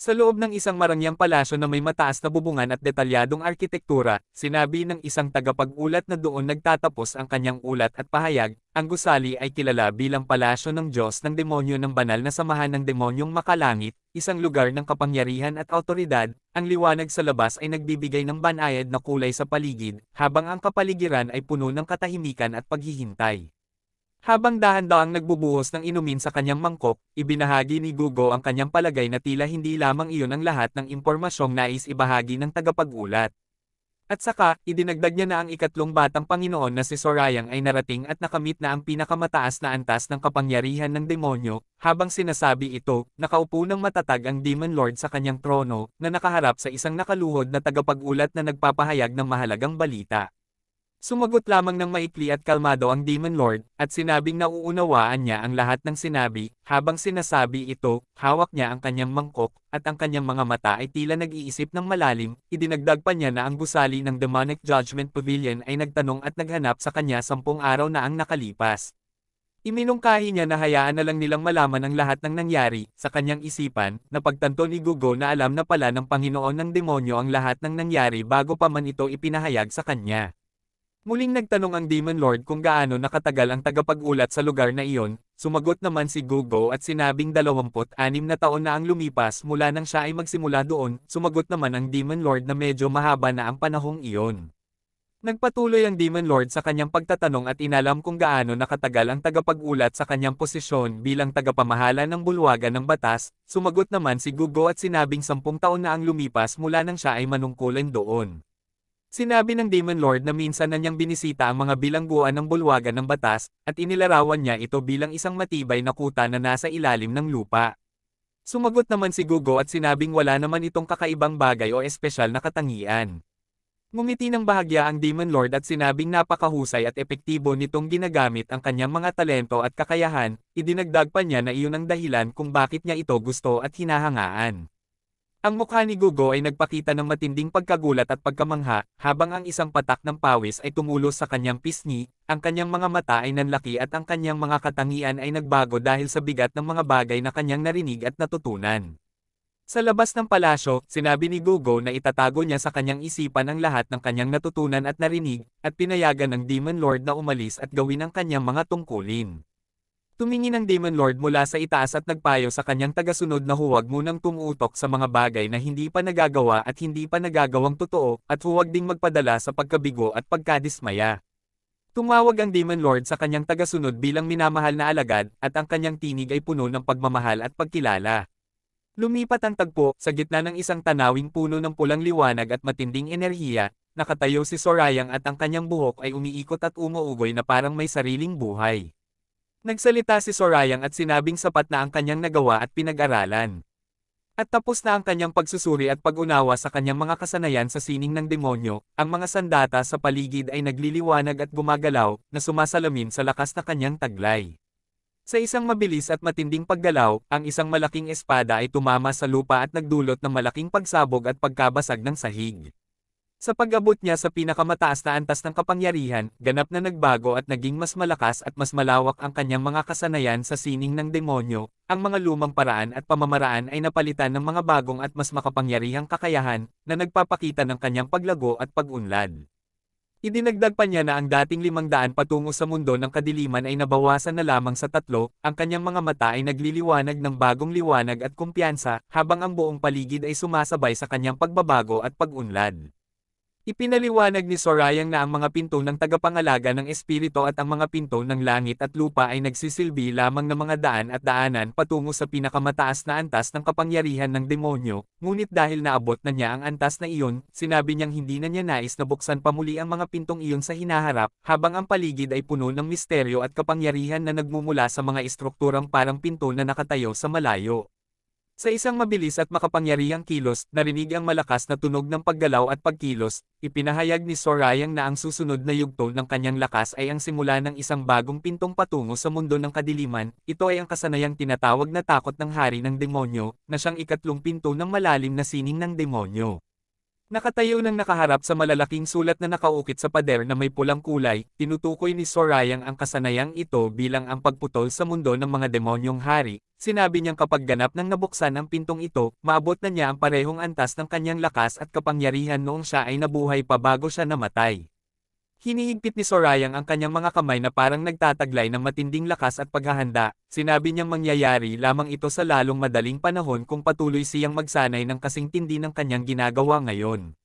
Sa loob ng isang marangyang palasyo na may mataas na bubungan at detalyadong arkitektura, sinabi ng isang tagapag-ulat na doon nagtatapos ang kanyang ulat at pahayag, ang gusali ay kilala bilang palasyo ng Diyos ng demonyo ng banal na samahan ng demonyong makalangit, isang lugar ng kapangyarihan at autoridad. Ang liwanag sa labas ay nagbibigay ng banayad na kulay sa paligid, habang ang kapaligiran ay puno ng katahimikan at paghihintay. Habang dahan-dahang nagbubuhos ng inumin sa kanyang mangkok, ibinahagi ni Gugo ang kanyang palagay na tila hindi lamang iyon ang lahat ng impormasyong nais ibahagi ng tagapag-ulat. At saka, idinagdag niya na ang ikatlong batang Panginoon na si Sorayang ay narating at nakamit na ang pinakamataas na antas ng kapangyarihan ng demonyo. Habang sinasabi ito, nakaupo ng matatag ang Demon Lord sa kanyang trono, na nakaharap sa isang nakaluhod na tagapag-ulat na nagpapahayag ng mahalagang balita. Sumagot lamang ng maikli at kalmado ang Demon Lord, at sinabing nauunawaan niya ang lahat ng sinabi. Habang sinasabi ito, hawak niya ang kanyang mangkok, at ang kanyang mga mata ay tila nag-iisip ng malalim. Idinagdag pa niya na ang gusali ng Demonic Judgment Pavilion ay nagtanong at naghanap sa kanya 10 araw na ang nakalipas. Iminungkahi niya na hayaan na lang nilang malaman ang lahat ng nangyari. Sa kanyang isipan, napagtanto ni Gugo na alam na pala ng Panginoon ng demonyo ang lahat ng nangyari bago pa man ito ipinahayag sa kanya. Muling nagtanong ang Demon Lord kung gaano nakatagal ang tagapag-ulat sa lugar na iyon. Sumagot naman si Gugo at sinabing 26 na taon na ang lumipas mula nang siya ay magsimula doon. Sumagot naman ang Demon Lord na medyo mahaba na ang panahong iyon. Nagpatuloy ang Demon Lord sa kanyang pagtatanong at inalam kung gaano nakatagal ang tagapag-ulat sa kanyang posisyon bilang tagapamahala ng bulwagan ng batas. Sumagot naman si Gugo at sinabing 10 taon na ang lumipas mula nang siya ay manungkulan doon. Sinabi ng Demon Lord na minsan na niyang binisita ang mga bilangguan ng bulwagan ng batas, at inilarawan niya ito bilang isang matibay na kuta na nasa ilalim ng lupa. Sumagot naman si Gugo at sinabing wala naman itong kakaibang bagay o espesyal na katangian. Ngumiti ng bahagya ang Demon Lord at sinabing napakahusay at epektibo nitong ginagamit ang kanyang mga talento at kakayahan. Idinagdag pa niya na iyon ang dahilan kung bakit niya ito gusto at hinahangaan. Ang mukha ni Gugo ay nagpakita ng matinding pagkagulat at pagkamangha, habang ang isang patak ng pawis ay tumulos sa kanyang pisngi, ang kanyang mga mata ay nanlaki at ang kanyang mga katangian ay nagbago dahil sa bigat ng mga bagay na kanyang narinig at natutunan. Sa labas ng palasyo, sinabi ni Gugo na itatago niya sa kanyang isipan ang lahat ng kanyang natutunan at narinig, at pinayagan ng Demon Lord na umalis at gawin ang kanyang mga tungkulin. Tumingin ang Demon Lord mula sa itaas at nagpayo sa kanyang tagasunod na huwag munang tumutok sa mga bagay na hindi pa nagagawa at hindi pa nagagawang totoo, at huwag ding magpadala sa pagkabigo at pagkadismaya. Tumawag ang Demon Lord sa kanyang tagasunod bilang minamahal na alagad, at ang kanyang tinig ay puno ng pagmamahal at pagkilala. Lumipat ang tagpo, sa gitna ng isang tanawing puno ng pulang liwanag at matinding enerhiya, nakatayo si Sorayang at ang kanyang buhok ay umiikot at umuugoy na parang may sariling buhay. Nagsalita si Sorayang at sinabing sapat na ang kanyang nagawa at pinag-aralan. At tapos na ang kanyang pagsusuri at pag-unawa sa kanyang mga kasanayan sa sining ng demonyo. Ang mga sandata sa paligid ay nagliliwanag at gumagalaw, na sumasalamin sa lakas na kanyang taglay. Sa isang mabilis at matinding paggalaw, ang isang malaking espada ay tumama sa lupa at nagdulot ng malaking pagsabog at pagkabasag ng sahig. Sa pag-abot niya sa pinakamataas na antas ng kapangyarihan, ganap na nagbago at naging mas malakas at mas malawak ang kanyang mga kasanayan sa sining ng demonyo. Ang mga lumang paraan at pamamaraan ay napalitan ng mga bagong at mas makapangyarihang kakayahan, na nagpapakita ng kanyang paglago at pag-unlad. Idinagdag pa niya na ang dating 500 patungo sa mundo ng kadiliman ay nabawasan na lamang sa 3, ang kanyang mga mata ay nagliliwanag ng bagong liwanag at kumpiyansa, habang ang buong paligid ay sumasabay sa kanyang pagbabago at pag-unlad. Ipinaliwanag ni Sorayang na ang mga pinto ng tagapangalaga ng espiritu at ang mga pinto ng langit at lupa ay nagsisilbi lamang ng mga daan at daanan patungo sa pinakamataas na antas ng kapangyarihan ng demonyo, ngunit dahil naabot na niya ang antas na iyon, sinabi niyang hindi na niya nais na buksan pa muli ang mga pintong iyon sa hinaharap, habang ang paligid ay puno ng misteryo at kapangyarihan na nagmumula sa mga estrukturang parang pinto na nakatayo sa malayo. Sa isang mabilis at makapangyarihang kilos, narinig ang malakas na tunog ng paggalaw at pagkilos. Ipinahayag ni Sorayang na ang susunod na yugto ng kanyang lakas ay ang simula ng isang bagong pintong patungo sa mundo ng kadiliman. Ito ay ang kasanayang tinatawag na takot ng hari ng demonyo, na siyang ikatlong pinto ng malalim na sining ng demonyo. Nakatayo ng nakaharap sa malalaking sulat na nakaukit sa pader na may pulang kulay, tinutukoy ni Sorayang ang kasanayang ito bilang ang pagputol sa mundo ng mga demonyong hari. Sinabi niyang kapag ganap nang nabuksan ang pintong ito, maabot na niya ang parehong antas ng kanyang lakas at kapangyarihan noong siya ay nabuhay pa bago siya namatay. Hinihigpit ni Sorayang ang kanyang mga kamay na parang nagtataglay ng matinding lakas at paghahanda. Sinabi niyang mangyayari lamang ito sa lalong madaling panahon kung patuloy siyang magsanay ng kasing tindi ng kanyang ginagawa ngayon.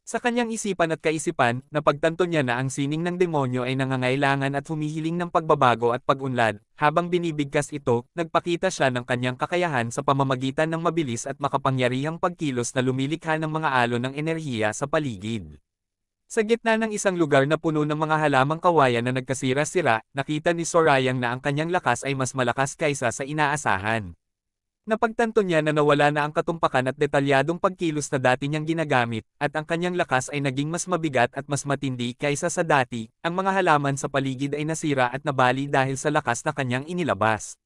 Sa kanyang isipan at kaisipan, napagtanto niya na ang sining ng demonyo ay nangangailangan at humihiling ng pagbabago at pag-unlad. Habang binibigkas ito, nagpakita siya ng kanyang kakayahan sa pamamagitan ng mabilis at makapangyarihang pagkilos na lumilikha ng mga alon ng enerhiya sa paligid. Sa gitna ng isang lugar na puno ng mga halamang kawayan na nagkasira-sira, nakita ni Sorayang na ang kanyang lakas ay mas malakas kaysa sa inaasahan. Napagtanto niya na nawala na ang katumpakan at detalyadong pagkilos na dati niyang ginagamit, at ang kanyang lakas ay naging mas mabigat at mas matindi kaysa sa dati. Ang mga halaman sa paligid ay nasira at nabali dahil sa lakas na kanyang inilabas.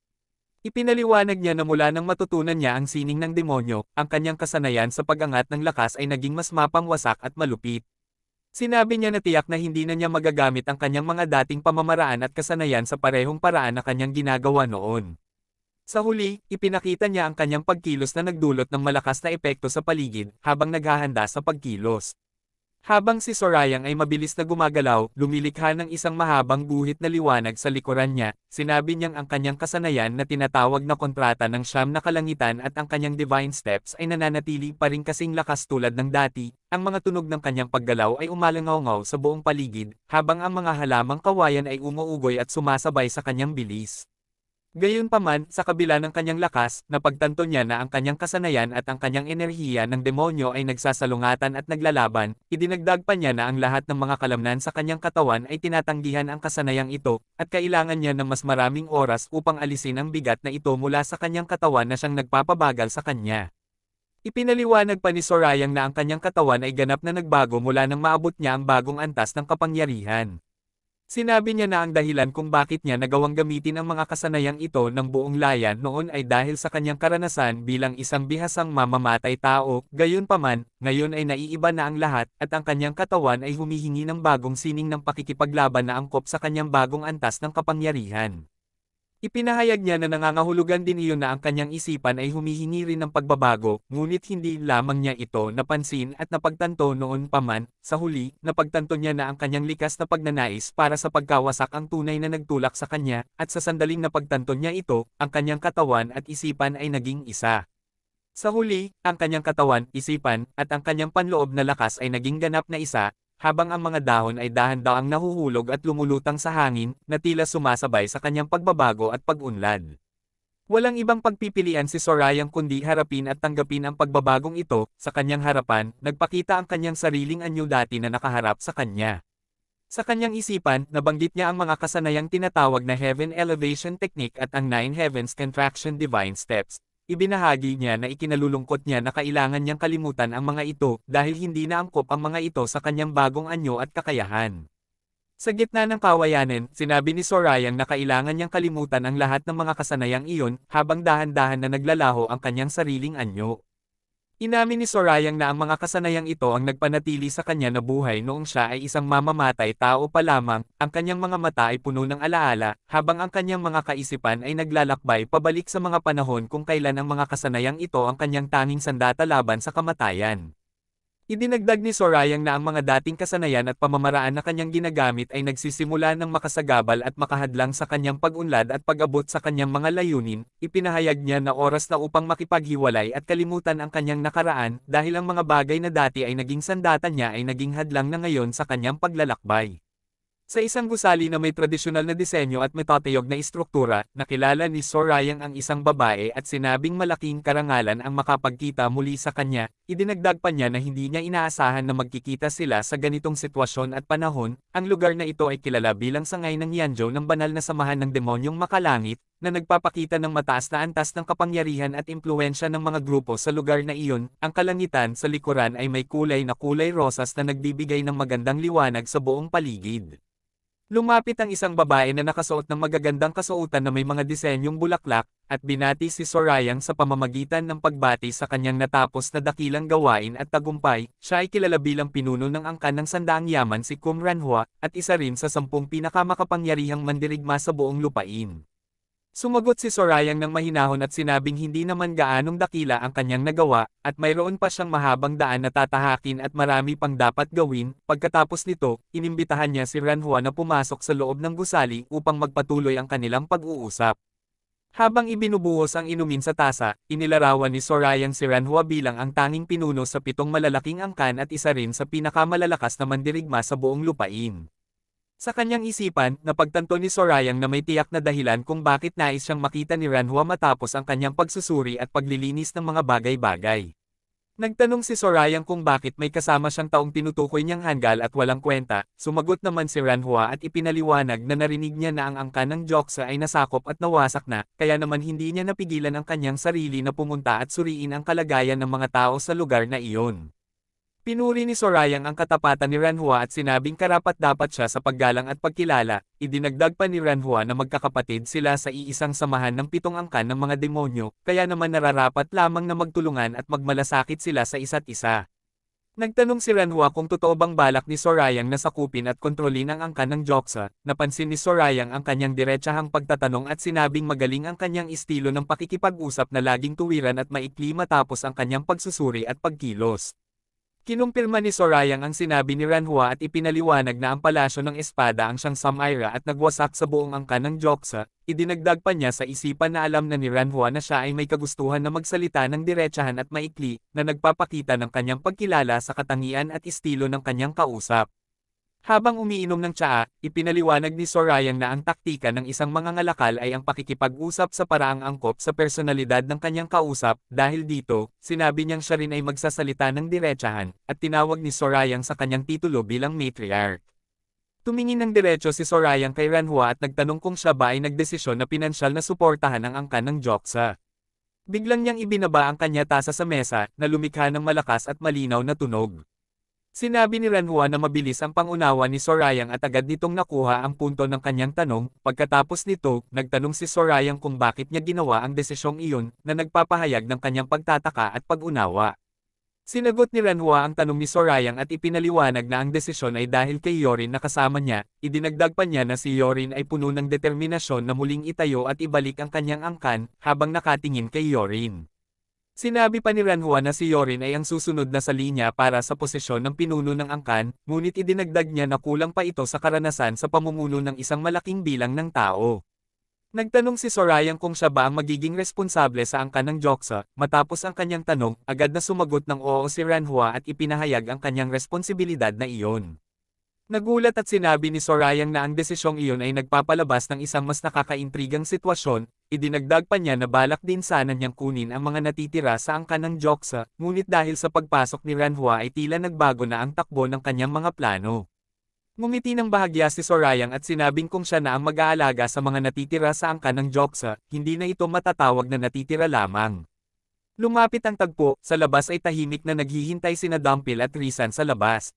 Ipinaliwanag niya na mula nang matutunan niya ang sining ng demonyo, ang kanyang kasanayan sa pag-angat ng lakas ay naging mas mapangwasak at malupit. Sinabi niya na tiyak na hindi na niya magagamit ang kanyang mga dating pamamaraan at kasanayan sa parehong paraan na kanyang ginagawa noon. Sa huli, ipinakita niya ang kanyang pagkilos na nagdulot ng malakas na epekto sa paligid habang naghahanda sa pagkilos. Habang si Sorayang ay mabilis na gumagalaw, lumilikha ng isang mahabang guhit na liwanag sa likuran niya. Sinabi niyang ang kanyang kasanayan na tinatawag na kontrata ng siyam na kalangitan at ang kanyang divine steps ay nananatili pa rin kasing lakas tulad ng dati. Ang mga tunog ng kanyang paggalaw ay umalangaw-ngaw sa buong paligid, habang ang mga halamang kawayan ay umuugoy at sumasabay sa kanyang bilis. Gayunpaman, sa kabila ng kanyang lakas, napagtanto niya na ang kanyang kasanayan at ang kanyang enerhiya ng demonyo ay nagsasalungatan at naglalaban. Idinagdag pa niya na ang lahat ng mga kalamnan sa kanyang katawan ay tinatanggihan ang kasanayang ito, at kailangan niya ng mas maraming oras upang alisin ang bigat na ito mula sa kanyang katawan na siyang nagpapabagal sa kanya. Ipinaliwanag pa ni Sorayang na ang kanyang katawan ay ganap na nagbago mula nang maabot niya ang bagong antas ng kapangyarihan. Sinabi niya na ang dahilan kung bakit niya nagawang gamitin ang mga kasanayang ito ng buong layan noon ay dahil sa kanyang karanasan bilang isang bihasang mamamatay tao. Gayunpaman, ngayon ay naiiba na ang lahat, at ang kanyang katawan ay humihingi ng bagong sining ng pakikipaglaban na angkop sa kanyang bagong antas ng kapangyarihan. Ipinahayag niya na nangangahulugan din iyon na ang kanyang isipan ay humihingi rin ng pagbabago, ngunit hindi lamang niya ito napansin at napagtanto noon pa man. Sa huli, napagtanto niya na ang kanyang likas na pagnanais para sa pagkawasak ang tunay na nagtulak sa kanya, at sa sandaling napagtanto niya ito, ang kanyang katawan at isipan ay naging isa. Sa huli, ang kanyang katawan, isipan, at ang kanyang panloob na lakas ay naging ganap na isa, habang ang mga dahon ay dahan-daang nahuhulog at lumulutang sa hangin, na tila sumasabay sa kanyang pagbabago at pag-unlad. Walang ibang pagpipilian si Sorayang kundi harapin at tanggapin ang pagbabagong ito. Sa kanyang harapan, nagpakita ang kanyang sariling anyo dati na nakaharap sa kanya. Sa kanyang isipan, nabanggit niya ang mga kasanayang tinatawag na Heaven Elevation Technique at ang Nine Heavens Contraction Divine Steps. Ibinahagi niya na ikinalulungkot niya na kailangan niyang kalimutan ang mga ito dahil hindi na angkop ang mga ito sa kanyang bagong anyo at kakayahan. Sa gitna ng kawayanan, sinabi ni Sorayang na kailangan niyang kalimutan ang lahat ng mga kasanayang iyon habang dahan-dahan na naglalaho ang kanyang sariling anyo. Inamin ni Sorayang na ang mga kasanayang ito ang nagpanatili sa kanya na buhay noong siya ay isang mamamatay tao pa lamang. Ang kanyang mga mata ay puno ng alaala, habang ang kanyang mga kaisipan ay naglalakbay pabalik sa mga panahon kung kailan ang mga kasanayang ito ang kanyang tanging sandata laban sa kamatayan. Idinagdag ni Sorayang na ang mga dating kasanayan at pamamaraan na kanyang ginagamit ay nagsisimula ng makasagabal at makahadlang sa kanyang pag-unlad at pag-abot sa kanyang mga layunin. Ipinahayag niya na oras na upang makipaghiwalay at kalimutan ang kanyang nakaraan dahil ang mga bagay na dati ay naging sandata niya ay naging hadlang na ngayon sa kanyang paglalakbay. Sa isang gusali na may tradisyonal na disenyo at matatayog na istruktura, nakilala ni Sorayang ang isang babae at sinabing malaking karangalan ang makapagkita muli sa kanya. Idinagdag pa niya na hindi niya inaasahan na magkikita sila sa ganitong sitwasyon at panahon. Ang lugar na ito ay kilala bilang sangay ng Yanzhou ng banal na samahan ng demonyong makalangit, na nagpapakita ng mataas na antas ng kapangyarihan at impluwensya ng mga grupo sa lugar na iyon. Ang kalangitan sa likuran ay may kulay na kulay rosas na nagbibigay ng magandang liwanag sa buong paligid. Lumapit ang isang babae na nakasuot ng magagandang kasuotan na may mga disenyong bulaklak, at binati si Sorayang sa pamamagitan ng pagbati sa kanyang natapos na dakilang gawain at tagumpay. Siya ay kilala bilang pinuno ng angkan ng Sandaang Yaman si Kum Ranhua, at isa rin sa 10 pinakamakapangyarihang mandirigma sa buong lupain. Sumagot si Sorayang ng mahinahon at sinabing hindi naman gaanong dakila ang kanyang nagawa, at mayroon pa siyang mahabang daan na tatahakin at marami pang dapat gawin. Pagkatapos nito, inimbitahan niya si Ranhua na pumasok sa loob ng gusali upang magpatuloy ang kanilang pag-uusap. Habang ibinubuhos ang inumin sa tasa, inilarawan ni Sorayang si Ranhua bilang ang tanging pinuno sa 7 malalaking angkan at isa rin sa pinakamalalakas na mandirigma sa buong lupain. Sa kanyang isipan, napagtanto ni Sorayang na may tiyak na dahilan kung bakit nais siyang makita ni Ranhua matapos ang kanyang pagsusuri at paglilinis ng mga bagay-bagay. Nagtanong si Sorayang kung bakit may kasama siyang taong tinutukoy niyang hanggal at walang kwenta. Sumagot naman si Ranhua at ipinaliwanag na narinig niya na ang angkan ng Joksa ay nasakop at nawasak na, kaya naman hindi niya napigilan ang kanyang sarili na pumunta at suriin ang kalagayan ng mga tao sa lugar na iyon. Pinuri ni Sorayang ang katapatan ni Ranhua at sinabing karapat-dapat siya sa paggalang at pagkilala. Idinagdag pa ni Ranhua na magkakapatid sila sa iisang samahan ng 7 angkan ng mga demonyo, kaya naman nararapat lamang na magtulungan at magmalasakit sila sa isa't isa. Nagtanong si Ranhua kung totoo bang balak ni Sorayang na sakupin at kontrolin ang angkan ng Joksa. Napansin ni Sorayang ang kanyang diretsahang pagtatanong at sinabing magaling ang kanyang estilo ng pakikipag-usap na laging tuwiran at maikli matapos ang kanyang pagsusuri at pagkilos. Kinumpirma ni Sorayang ang sinabi ni Ranhua at ipinaliwanag na ang palasyo ng espada ang siyang Samaira at nagwasak sa buong angkan ng Joksa. Idinagdag pa niya sa isipan na alam na ni Ranhua na siya ay may kagustuhan na magsalita ng diretsahan at maikli, na nagpapakita ng kanyang pagkilala sa katangian at estilo ng kanyang kausap. Habang umiinom ng tsaa, ipinaliwanag ni Sorayang na ang taktika ng isang mangangalakal ay ang pakikipag-usap sa paraang angkop sa personalidad ng kanyang kausap. Dahil dito, sinabi niyang siya rin ay magsasalita ng diretsahan, at tinawag ni Sorayang sa kanyang titulo bilang matriarch. Tumingin ng diretso si Sorayang kay Ranhua at nagtanong kung siya ba ay nagdesisyon na pinansyal na suportahan ang angkan ng Joksa. Biglang niyang ibinaba ang kanya tasa sa mesa, na lumikha ng malakas at malinaw na tunog. Sinabi ni Ranhua na mabilis ang pangunawa ni Sorayang at agad nitong nakuha ang punto ng kanyang tanong. Pagkatapos nito, nagtanong si Sorayang kung bakit niya ginawa ang desisyong iyon, na nagpapahayag ng kanyang pagtataka at pag-unawa. Sinagot ni Ranhua ang tanong ni Sorayang at ipinaliwanag na ang desisyon ay dahil kay Yorin na kasama niya. Idinagdag pa niya na si Yorin ay puno ng determinasyon na muling itayo at ibalik ang kanyang angkan, habang nakatingin kay Yorin. Sinabi pa ni Ranhua na si Yorin ay ang susunod na sa linya para sa posisyon ng pinuno ng angkan, ngunit idinagdag niya na kulang pa ito sa karanasan sa pamumuno ng isang malaking bilang ng tao. Nagtanong si Sorayang kung siya ba ang magiging responsable sa angkan ng Joksa. Matapos ang kanyang tanong, agad na sumagot ng oo si Ranhua at ipinahayag ang kanyang responsibilidad na iyon. Nagulat at sinabi ni Sorayang na ang desisyong iyon ay nagpapalabas ng isang mas nakakaintrigang sitwasyon. Idinagdag pa niya na balak din sana niyang kunin ang mga natitira sa angkan ng Joksa, ngunit dahil sa pagpasok ni Ranhua ay tila nagbago na ang takbo ng kanyang mga plano. Ngumiti ng bahagya si Sorayang at sinabing kung siya na ang mag-aalaga sa mga natitira sa angkan ng Joksa, hindi na ito matatawag na natitira lamang. Lumapit ang tagpo, sa labas ay tahimik na naghihintay sina Dumpil at Risan sa labas.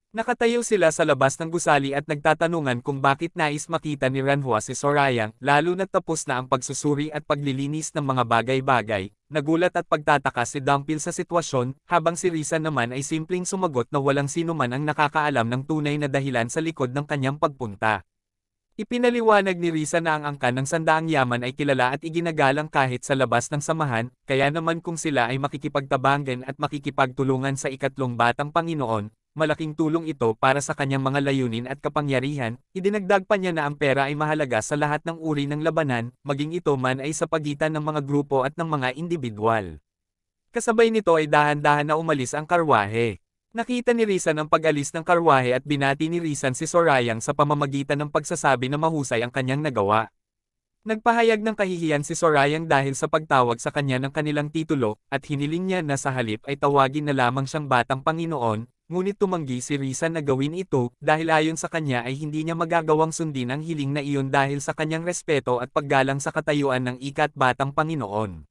Nakatayo sila sa labas ng gusali at nagtatanungan kung bakit nais makita ni Ranhua si Sorayang, lalo na tapos na ang pagsusuri at paglilinis ng mga bagay-bagay. Nagulat at pagtataka si Dumpil sa sitwasyon, habang si Risa naman ay simpleng sumagot na walang sino man ang nakakaalam ng tunay na dahilan sa likod ng kanyang pagpunta. Ipinaliwanag ni Risa na ang angkan ng Sandaang Yaman ay kilala at iginagalang kahit sa labas ng samahan, kaya naman kung sila ay makikipagtabangan at makikipagtulungan sa ikatlong batang Panginoon, malaking tulong ito para sa kanyang mga layunin at kapangyarihan. Idinagdag pa niya na ang pera ay mahalaga sa lahat ng uri ng labanan, maging ito man ay sa pagitan ng mga grupo at ng mga individual. Kasabay nito ay dahan-dahan na umalis ang karwahe. Nakita ni Risan ang pag-alis ng karwahe at binati ni Risan si Sorayang sa pamamagitan ng pagsasabi na mahusay ang kanyang nagawa. Nagpahayag ng kahihiyan si Sorayang dahil sa pagtawag sa kanya ng kanilang titulo, at hiniling niya na sa halip ay tawagin na lamang siyang batang Panginoon, ngunit tumanggi si Risan na gawin ito dahil ayon sa kanya ay hindi niya magagawang sundin ang hiling na iyon dahil sa kanyang respeto at paggalang sa katayuan ng ikat batang Panginoon.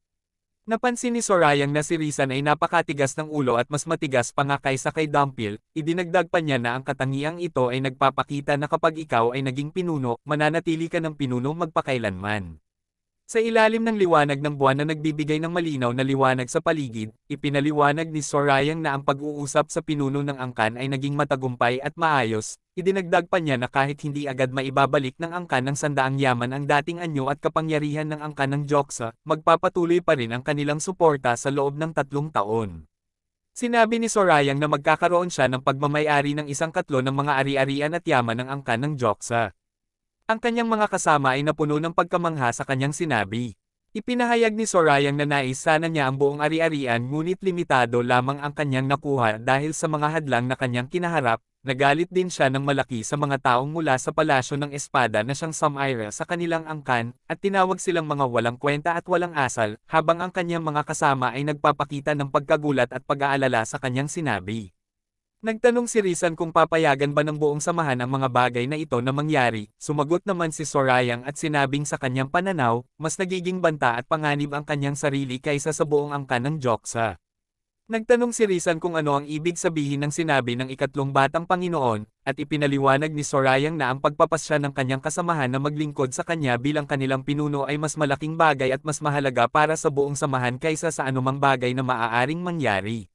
Napansin ni Sorayang na si Rizan ay napakatigas ng ulo at mas matigas pa nga kaysa kay Dampil, idinagdag pa niya na ang katangiang ito ay nagpapakita na kapag ikaw ay naging pinuno, mananatili ka ng pinuno magpakailanman. Sa ilalim ng liwanag ng buwan na nagbibigay ng malinaw na liwanag sa paligid, ipinaliwanag ni Sorayang na ang pag-uusap sa pinuno ng angkan ay naging matagumpay at maayos. Idinagdag pa niya na kahit hindi agad maibabalik ng angkan ng sandaang yaman ang dating anyo at kapangyarihan ng angkan ng Joksa, magpapatuloy pa rin ang kanilang suporta sa loob ng 3 taon. Sinabi ni Sorayang na magkakaroon siya ng pagmamay-ari ng 1/3 ng mga ari-arian at yaman ng angkan ng Joksa. Ang kanyang mga kasama ay napuno ng pagkamangha sa kanyang sinabi. Ipinahayag ni Sorayang na nais sana niya ang buong ari-arian ngunit limitado lamang ang kanyang nakuha dahil sa mga hadlang na kanyang kinaharap. Nagalit din siya ng malaki sa mga taong mula sa palasyo ng espada na siyang Samaira sa kanilang angkan, at tinawag silang mga walang kwenta at walang asal, habang ang kanyang mga kasama ay nagpapakita ng pagkagulat at pag-aalala sa kanyang sinabi. Nagtanong si Rizan kung papayagan ba ng buong samahan ang mga bagay na ito na mangyari, sumagot naman si Sorayang at sinabing sa kanyang pananaw, mas nagiging banta at panganib ang kanyang sarili kaysa sa buong angkan ng Joksa. Nagtanong si Rizan kung ano ang ibig sabihin ng sinabi ng ikatlong batang Panginoon, at ipinaliwanag ni Sorayang na ang pagpapasya ng kanyang kasamahan na maglingkod sa kanya bilang kanilang pinuno ay mas malaking bagay at mas mahalaga para sa buong samahan kaysa sa anumang bagay na maaaring mangyari.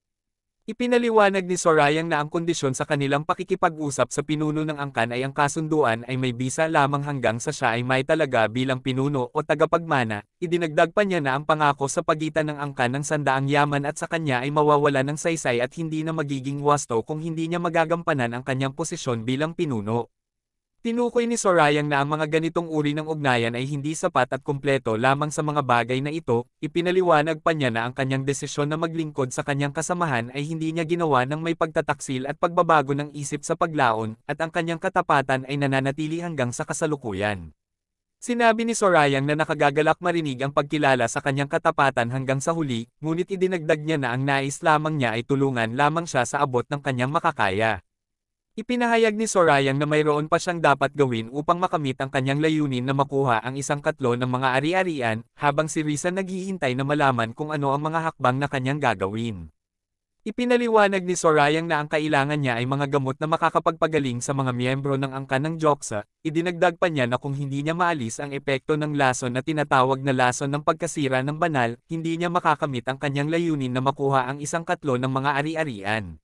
Ipinaliwanag ni Sorayang na ang kondisyon sa kanilang pakikipag-usap sa pinuno ng angkan ay ang kasunduan ay may bisa lamang hanggang sa siya ay may talaga bilang pinuno o tagapagmana. Idinagdag pa niya na ang pangako sa pagitan ng angkan ng sandaang yaman at sa kanya ay mawawala ng saysay at hindi na magiging wasto kung hindi niya magagampanan ang kanyang posisyon bilang pinuno. Tinukoy ni Sorayang na ang mga ganitong uri ng ugnayan ay hindi sapat at kumpleto lamang sa mga bagay na ito. Ipinaliwanag pa niya na ang kanyang desisyon na maglingkod sa kanyang kasamahan ay hindi niya ginawa ng may pagtataksil at pagbabago ng isip sa paglaon, at ang kanyang katapatan ay nananatili hanggang sa kasalukuyan. Sinabi ni Sorayang na nakagagalak marinig ang pagkilala sa kanyang katapatan hanggang sa huli, ngunit idinagdag niya na ang nais lamang niya ay tulungan lamang siya sa abot ng kanyang makakaya. Ipinahayag ni Sorayang na mayroon pa siyang dapat gawin upang makamit ang kanyang layunin na makuha ang 1/3 ng mga ari-arian, habang si Rizan naghihintay na malaman kung ano ang mga hakbang na kanyang gagawin. Ipinaliwanag ni Sorayang na ang kailangan niya ay mga gamot na makakapagpagaling sa mga miyembro ng angkan ng Joksa. Idinagdag pa niya na kung hindi niya maalis ang epekto ng lason na tinatawag na lason ng pagkasira ng banal, hindi niya makakamit ang kanyang layunin na makuha ang 1/3 ng mga ari-arian.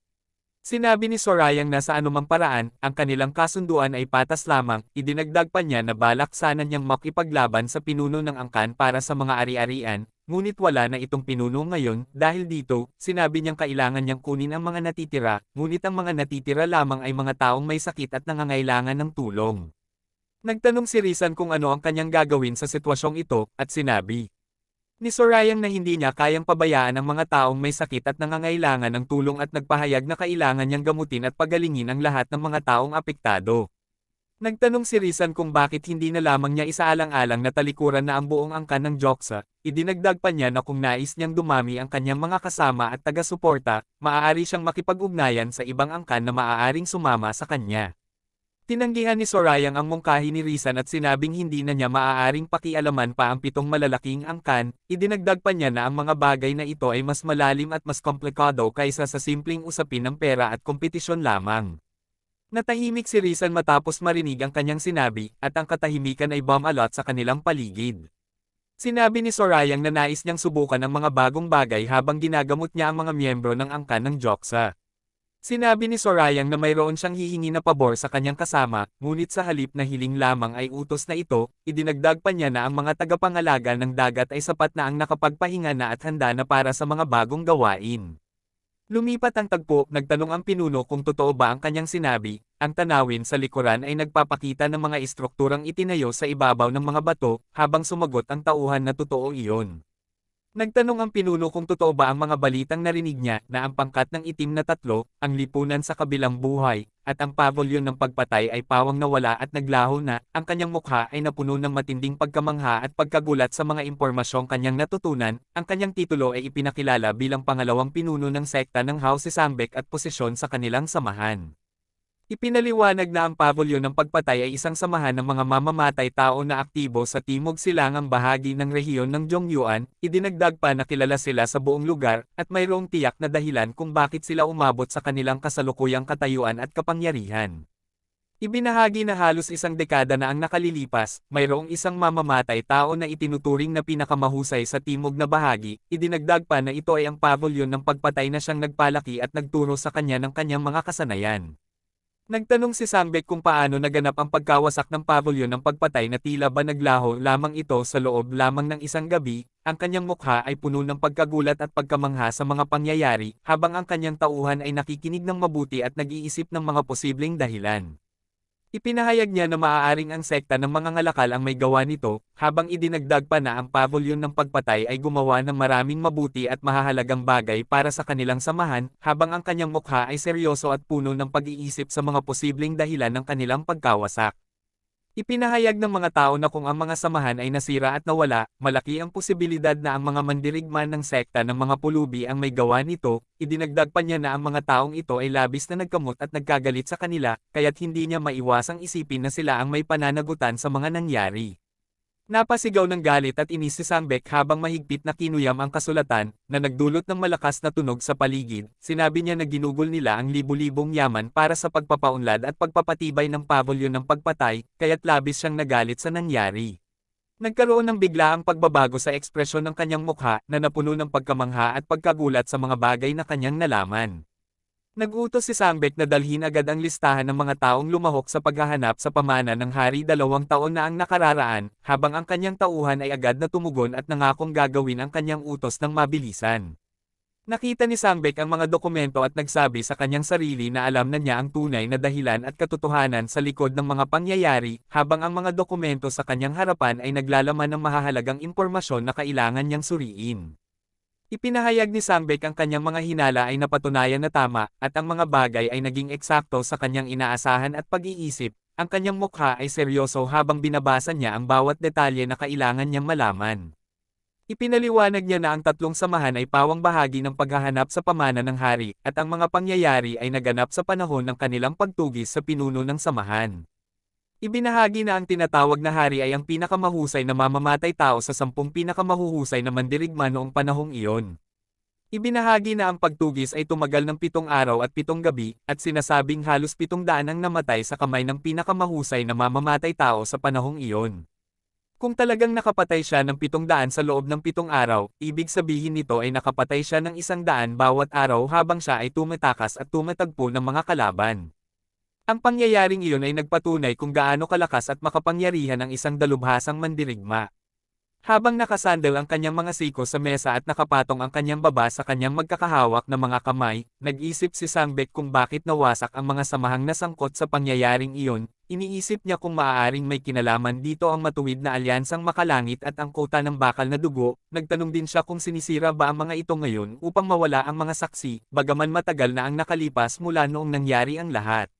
Sinabi ni Sorayang na sa anumang paraan, ang kanilang kasunduan ay patas lamang. Idinagdag pa niya na balak sana niyang makipaglaban sa pinuno ng angkan para sa mga ari-arian, ngunit wala na itong pinuno ngayon. Dahil dito, sinabi niyang kailangan niyang kunin ang mga natitira, ngunit ang mga natitira lamang ay mga taong may sakit at nangangailangan ng tulong. Nagtanong si Rizan kung ano ang kanyang gagawin sa sitwasyong ito, at sinabi ni Sorayang na hindi niya kayang pabayaan ang mga taong may sakit at nangangailangan ng tulong, at nagpahayag na kailangan niyang gamutin at pagalingin ang lahat ng mga taong apektado. Nagtanong si Rizan kung bakit hindi na lamang niya isaalang-alang na talikuran na ang buong angkan ng Joksa. Idinagdag pa niya na kung nais niyang dumami ang kanyang mga kasama at taga-suporta, maaari siyang makipag-ugnayan sa ibang angkan na maaaring sumama sa kanya. Tinanggihan ni Sorayang ang mungkahi ni Rizan at sinabing hindi na niya maaaring pakialaman pa ang 7 malalaking angkan. Idinagdag pa niya na ang mga bagay na ito ay mas malalim at mas komplikado kaysa sa simpleng usapin ng pera at kompetisyon lamang. Natahimik si Rizan matapos marinig ang kanyang sinabi, at ang katahimikan ay bumalot sa kanilang paligid. Sinabi ni Sorayang na nais niyang subukan ang mga bagong bagay habang ginagamot niya ang mga miyembro ng angkan ng Joksa. Sinabi ni Sorayang na mayroon siyang hihingi na pabor sa kanyang kasama, ngunit sa halip na hiling lamang ay utos na ito. Idinagdag pa niya na ang mga tagapangalaga ng dagat ay sapat na ang nakapagpahinga na at handa na para sa mga bagong gawain. Lumipat ang tagpo. Nagtanong ang pinuno kung totoo ba ang kanyang sinabi. Ang tanawin sa likuran ay nagpapakita ng mga istrukturang itinayo sa ibabaw ng mga bato, habang sumagot ang tauhan na totoo iyon. Nagtanong ang pinuno kung totoo ba ang mga balitang narinig niya na ang pangkat ng itim na 3, ang lipunan sa kabilang buhay, at ang pabolyon ng pagpatay ay pawang nawala at naglaho na. Ang kanyang mukha ay napuno ng matinding pagkamangha at pagkagulat sa mga impormasyong kanyang natutunan. Ang kanyang titulo ay ipinakilala bilang pangalawang pinuno ng sekta ng House Sambek at posisyon sa kanilang samahan. Ipinaliwanag na ang pavilion ng pagpatay ay isang samahan ng mga mamamatay tao na aktibo sa timog silangang bahagi ng rehiyon ng Zhongyuan, idinagdag pa na kilala sila sa buong lugar, at mayroong tiyak na dahilan kung bakit sila umabot sa kanilang kasalukuyang katayuan at kapangyarihan. Ibinahagi na halos isang dekada na ang nakalilipas, mayroong isang mamamatay tao na itinuturing na pinakamahusay sa timog na bahagi, idinagdag pa na ito ay ang pavilion ng pagpatay na siyang nagpalaki at nagturo sa kanya ng kanyang mga kasanayan. Nagtanong si Sangbek kung paano naganap ang pagkawasak ng pavilion ng pagpatay na tila ba naglaho lamang ito sa loob lamang ng isang gabi, ang kanyang mukha ay puno ng pagkagulat at pagkamangha sa mga pangyayari, habang ang kanyang tauhan ay nakikinig ng mabuti at nag-iisip ng mga posibleng dahilan. Ipinahayag niya na maaaring ang sekta ng mga ngalakal ang may gawa nito, habang idinagdag pa na ang pavilion ng pagpatay ay gumawa ng maraming mabuti at mahahalagang bagay para sa kanilang samahan, habang ang kanyang mukha ay seryoso at puno ng pag-iisip sa mga posibleng dahilan ng kanilang pagkawasak. Ipinahayag ng mga tao na kung ang mga samahan ay nasira at nawala, malaki ang posibilidad na ang mga mandirigman ng sekta ng mga pulubi ang may gawa nito, idinagdag pa niya na ang mga taong ito ay labis na nagkamot at nagkagalit sa kanila, kaya't hindi niya maiwasang isipin na sila ang may pananagutan sa mga nangyari. Napasigaw ng galit at inis si Sangbek habang mahigpit na kinuyam ang kasulatan, na nagdulot ng malakas na tunog sa paligid. Sinabi niya na ginugol nila ang libu-libong yaman para sa pagpapaunlad at pagpapatibay ng pavilion ng pagpatay, kaya't labis siyang nagalit sa nangyari. Nagkaroon ng biglaang pagbabago sa ekspresyon ng kanyang mukha na napuno ng pagkamangha at pagkagulat sa mga bagay na kanyang nalaman. Nag-utos si Sangbek na dalhin agad ang listahan ng mga taong lumahok sa paghahanap sa pamana ng hari 2 taon na ang nakararaan, habang ang kanyang tauhan ay agad na tumugon at nangakong gagawin ang kanyang utos ng mabilisan. Nakita ni Sangbek ang mga dokumento at nagsabi sa kanyang sarili na alam na niya ang tunay na dahilan at katotohanan sa likod ng mga pangyayari, habang ang mga dokumento sa kanyang harapan ay naglalaman ng mahahalagang impormasyon na kailangan niyang suriin. Ipinahayag ni Sangbek ang kanyang mga hinala ay napatunayan na tama, at ang mga bagay ay naging eksakto sa kanyang inaasahan at pag-iisip. Ang kanyang mukha ay seryoso habang binabasa niya ang bawat detalye na kailangan niyang malaman. Ipinaliwanag niya na ang tatlong samahan ay pawang bahagi ng paghahanap sa pamana ng hari, at ang mga pangyayari ay naganap sa panahon ng kanilang pagtugis sa pinuno ng samahan. Ibinahagi na ang tinatawag na hari ay ang pinakamahusay na mamamatay tao sa 10 pinakamahuhusay na mandirigma noong panahong iyon. Ibinahagi na ang pagtugis ay tumagal ng 7 araw at 7 gabi, at sinasabing halos 700 ang namatay sa kamay ng pinakamahusay na mamamatay tao sa panahong iyon. Kung talagang nakapatay siya ng 700 sa loob ng 7 araw, ibig sabihin nito ay nakapatay siya ng 100 bawat araw habang siya ay tumatakas at tumatagpo ng mga kalaban. Ang pangyayaring iyon ay nagpatunay kung gaano kalakas at makapangyarihan ang isang dalubhasang mandirigma. Habang nakasandal ang kanyang mga siko sa mesa at nakapatong ang kanyang baba sa kanyang magkakahawak na mga kamay, nag-isip si Sangbek kung bakit nawasak ang mga samahang nasangkot sa pangyayaring iyon. Iniisip niya kung maaaring may kinalaman dito ang matuwid na alyansang makalangit at ang kota ng bakal na dugo. Nagtanong din siya kung sinisira ba ang mga ito ngayon upang mawala ang mga saksi, bagaman matagal na ang nakalipas mula noong nangyari ang lahat.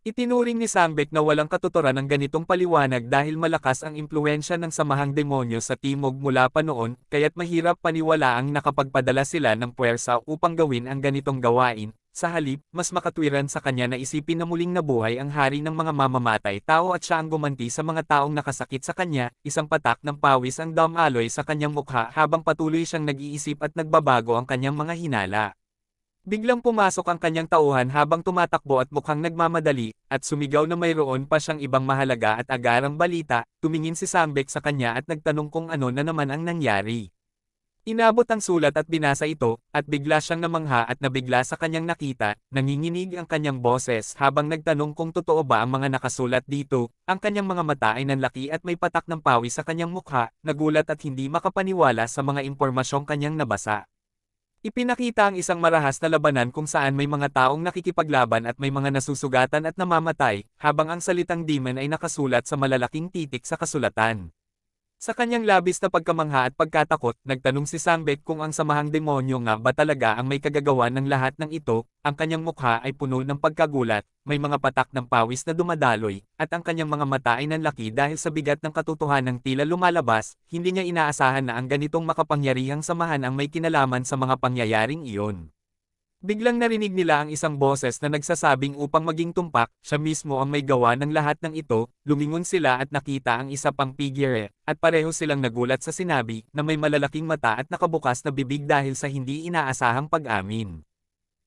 Itinuring ni Sangbek na walang katuturan ang ganitong paliwanag dahil malakas ang impluwensya ng samahang demonyo sa timog mula pa noon, kaya't mahirap paniwalaang nakapagpadala sila ng puwersa upang gawin ang ganitong gawain. Sa halip, mas makatwiran sa kanya na isipin na muling nabuhay ang hari ng mga mamamatay tao at siya ang gumanti sa mga taong nakasakit sa kanya. Isang patak ng pawis ang damaloy sa kanyang mukha habang patuloy siyang nag-iisip at nagbabago ang kanyang mga hinala. Biglang pumasok ang kanyang tauhan habang tumatakbo at mukhang nagmamadali, at sumigaw na mayroon pa siyang ibang mahalaga at agarang balita. Tumingin si Sangbek sa kanya at nagtanong kung ano na naman ang nangyari. Inabot ang sulat at binasa ito, at bigla siyang namangha at nabigla sa kanyang nakita. Nanginginig ang kanyang boses habang nagtanong kung totoo ba ang mga nakasulat dito. Ang kanyang mga mata ay nanlaki at may patak ng pawis sa kanyang mukha, nagulat at hindi makapaniwala sa mga impormasyong kanyang nabasa. Ipinakita ang isang marahas na labanan kung saan may mga taong nakikipaglaban at may mga nasusugatan at namamatay, habang ang salitang demon ay nakasulat sa malalaking titik sa kasulatan. Sa kanyang labis na pagkamangha at pagkatakot, nagtanong si Sangbek kung ang samahang demonyo nga ba talaga ang may kagagawan ng lahat ng ito. Ang kanyang mukha ay puno ng pagkagulat, may mga patak ng pawis na dumadaloy, at ang kanyang mga mata ay nanlaki dahil sa bigat ng katotohanan tila lumalabas. Hindi niya inaasahan na ang ganitong makapangyarihang samahan ang may kinalaman sa mga pangyayaring iyon. Biglang narinig nila ang isang boses na nagsasabing upang maging tumpak, siya mismo ang may gawa ng lahat ng ito. Lumingon sila at nakita ang isa pang figure, at pareho silang nagulat sa sinabi na may malalaking mata at nakabukas na bibig dahil sa hindi inaasahang pag-amin.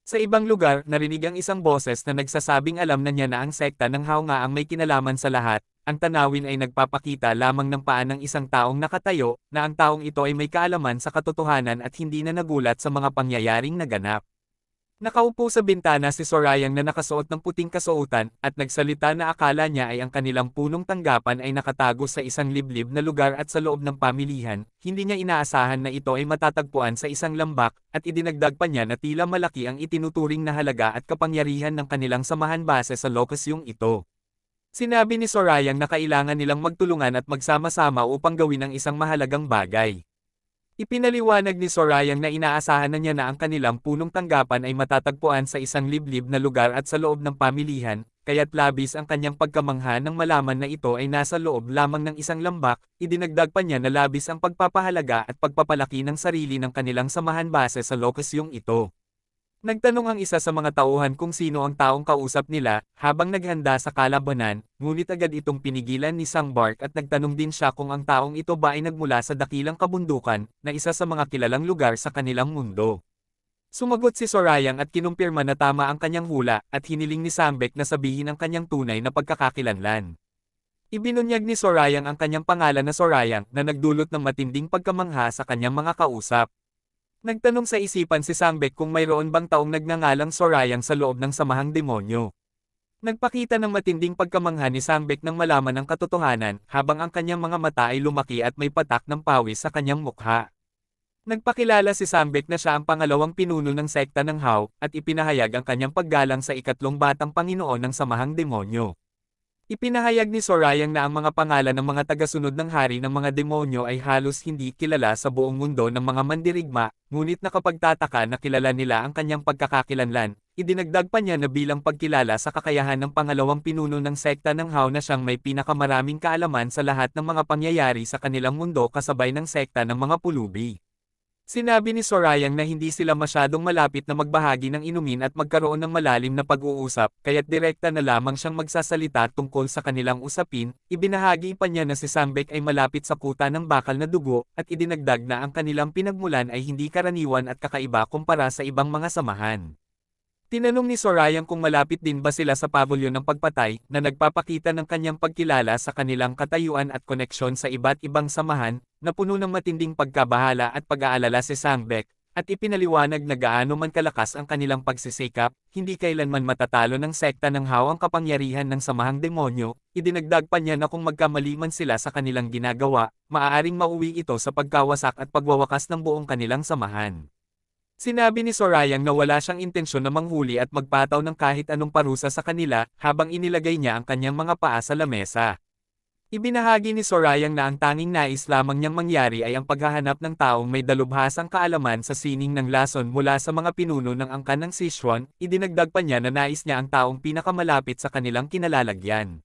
Sa ibang lugar, narinig ang isang boses na nagsasabing alam na niya na ang sekta ng Hao nga ang may kinalaman sa lahat. Ang tanawin ay nagpapakita lamang ng paa ng isang taong nakatayo, na ang taong ito ay may kaalaman sa katotohanan at hindi na nagulat sa mga pangyayaring naganap. Nakaupo sa bintana si Sorayang na nakasuot ng puting kasuotan, at nagsalita na akala niya ay ang kanilang punong tanggapan ay nakatago sa isang liblib na lugar at sa loob ng pamilihan. Hindi niya inaasahan na ito ay matatagpuan sa isang lambak, at idinagdag pa niya na tila malaki ang itinuturing na halaga at kapangyarihan ng kanilang samahan base sa lokasyong ito. Sinabi ni Sorayang na kailangan nilang magtulungan at magsama-sama upang gawin ang isang mahalagang bagay. Ipinaliwanag ni Sorayang na inaasahan na niya na ang kanilang punong tanggapan ay matatagpuan sa isang liblib na lugar at sa loob ng pamilihan, kaya't labis ang kanyang pagkamangha nang malaman na ito ay nasa loob lamang ng isang lambak. Idinagdag pa niya na labis ang pagpapahalaga at pagpapalaki ng sarili ng kanilang samahan base sa lokasyong ito. Nagtanong ang isa sa mga tauhan kung sino ang taong kausap nila, habang naghanda sa kalabanan, ngunit agad itong pinigilan ni Sangbark at nagtanong din siya kung ang taong ito ba ay nagmula sa dakilang kabundukan, na isa sa mga kilalang lugar sa kanilang mundo. Sumagot si Sorayang at kinumpirma na tama ang kanyang hula, at hiniling ni Sambek na sabihin ang kanyang tunay na pagkakakilanlan. Ibinunyag ni Sorayang ang kanyang pangalan na Sorayang, na nagdulot ng matinding pagkamangha sa kanyang mga kausap. Nagtanong sa isipan si Sambek kung mayroon bang taong nagngangalang Sorayang sa loob ng samahang demonyo. Nagpakita ng matinding pagkamangha ni Sambek nang malaman ang katotohanan, habang ang kanyang mga mata ay lumaki at may patak ng pawis sa kanyang mukha. Nagpakilala si Sambek na siya ang pangalawang pinuno ng sekta ng Hao, at ipinahayag ang kanyang paggalang sa ikatlong batang Panginoon ng samahang demonyo. Ipinahayag ni Sorayang na ang mga pangalan ng mga tagasunod ng hari ng mga demonyo ay halos hindi kilala sa buong mundo ng mga mandirigma, ngunit nakapagtataka na kilala nila ang kanyang pagkakakilanlan. Idinagdag pa niya na bilang pagkilala sa kakayahan ng pangalawang pinuno ng sekta ng Hao na siyang may pinakamaraming kaalaman sa lahat ng mga pangyayari sa kanilang mundo kasabay ng sekta ng mga pulubi. Sinabi ni Sorayang na hindi sila masyadong malapit na magbahagi ng inumin at magkaroon ng malalim na pag-uusap, kaya't direkta na lamang siyang magsasalita tungkol sa kanilang usapin. Ibinahagi pa niya na si Sambek ay malapit sa kuta ng bakal na dugo, at idinagdag na ang kanilang pinagmulan ay hindi karaniwan at kakaiba kumpara sa ibang mga samahan. Tinanong ni Sorayang kung malapit din ba sila sa pabolyon ng pagpatay, na nagpapakita ng kanyang pagkilala sa kanilang katayuan at koneksyon sa iba't ibang samahan, na puno ng matinding pagkabahala at pag-aalala si Sambek, at ipinaliwanag na gaano man kalakas ang kanilang pagsisikap, hindi kailanman matatalo ng sekta ng Hao ang kapangyarihan ng samahang demonyo. Idinagdag pa niya na kung magkamali man sila sa kanilang ginagawa, maaaring mauwi ito sa pagkawasak at pagwawakas ng buong kanilang samahan. Sinabi ni Sorayang na wala siyang intensyon na manghuli at magpataw ng kahit anong parusa sa kanila, habang inilagay niya ang kanyang mga paa sa lamesa. Ibinahagi ni Sorayang na ang tanging nais lamang niyang mangyari ay ang paghahanap ng taong may dalubhasang kaalaman sa sining ng lason mula sa mga pinuno ng angkan ng Sichuan. Idinagdag pa niya na nais niya ang taong pinakamalapit sa kanilang kinalalagyan.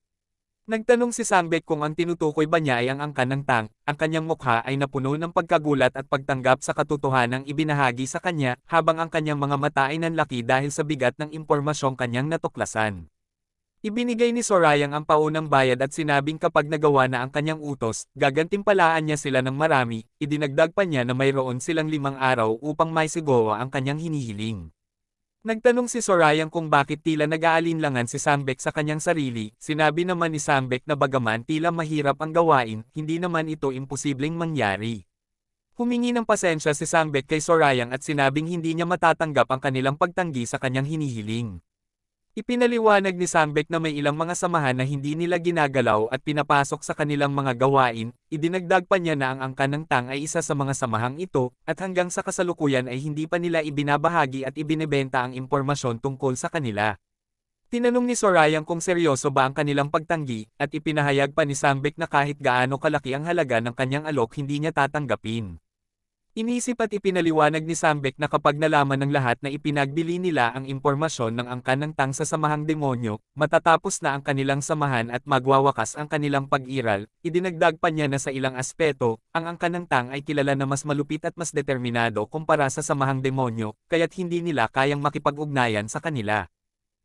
Nagtanong si Sambek kung ang tinutukoy ba niya ay ang angkan ng Tang. Ang kanyang mukha ay napuno ng pagkagulat at pagtanggap sa katotohanang ibinahagi sa kanya, habang ang kanyang mga mata ay nanlaki dahil sa bigat ng impormasyong kanyang natuklasan. Ibinigay ni Sorayang ang paunang bayad at sinabing kapag nagawa na ang kanyang utos, gagantimpalaan niya sila ng marami. Idinagdag pa niya na mayroon silang 5 araw upang maisigawa ang kanyang hinihiling. Nagtanong si Sorayang kung bakit tila nag-aalinlangan si Sambek sa kanyang sarili. Sinabi naman ni Sambek na bagaman tila mahirap ang gawain, hindi naman ito imposibleng mangyari. Humingi ng pasensya si Sambek kay Sorayang at sinabing hindi niya matatanggap ang kanilang pagtanggi sa kanyang hinihiling. Ipinaliwanag ni Sambek na may ilang mga samahan na hindi nila ginagalaw at pinapasok sa kanilang mga gawain. Idinagdag pa niya na ang angkan ng Tang ay isa sa mga samahang ito, at hanggang sa kasalukuyan ay hindi pa nila ibinabahagi at ibinebenta ang impormasyon tungkol sa kanila. Tinanong ni Sorayang kung seryoso ba ang kanilang pagtanggi, at ipinahayag pa ni Sambek na kahit gaano kalaki ang halaga ng kanyang alok hindi niya tatanggapin. Inisip at ipinaliwanag ni Sambek na kapag nalaman ng lahat na ipinagbili nila ang impormasyon ng angkan ng Tang sa samahang demonyo, matatapos na ang kanilang samahan at magwawakas ang kanilang pag-iral, idinagdag pa niya na sa ilang aspeto, ang angkan ng Tang ay kilala na mas malupit at mas determinado kumpara sa samahang demonyo, kaya't hindi nila kayang makipag-ugnayan sa kanila.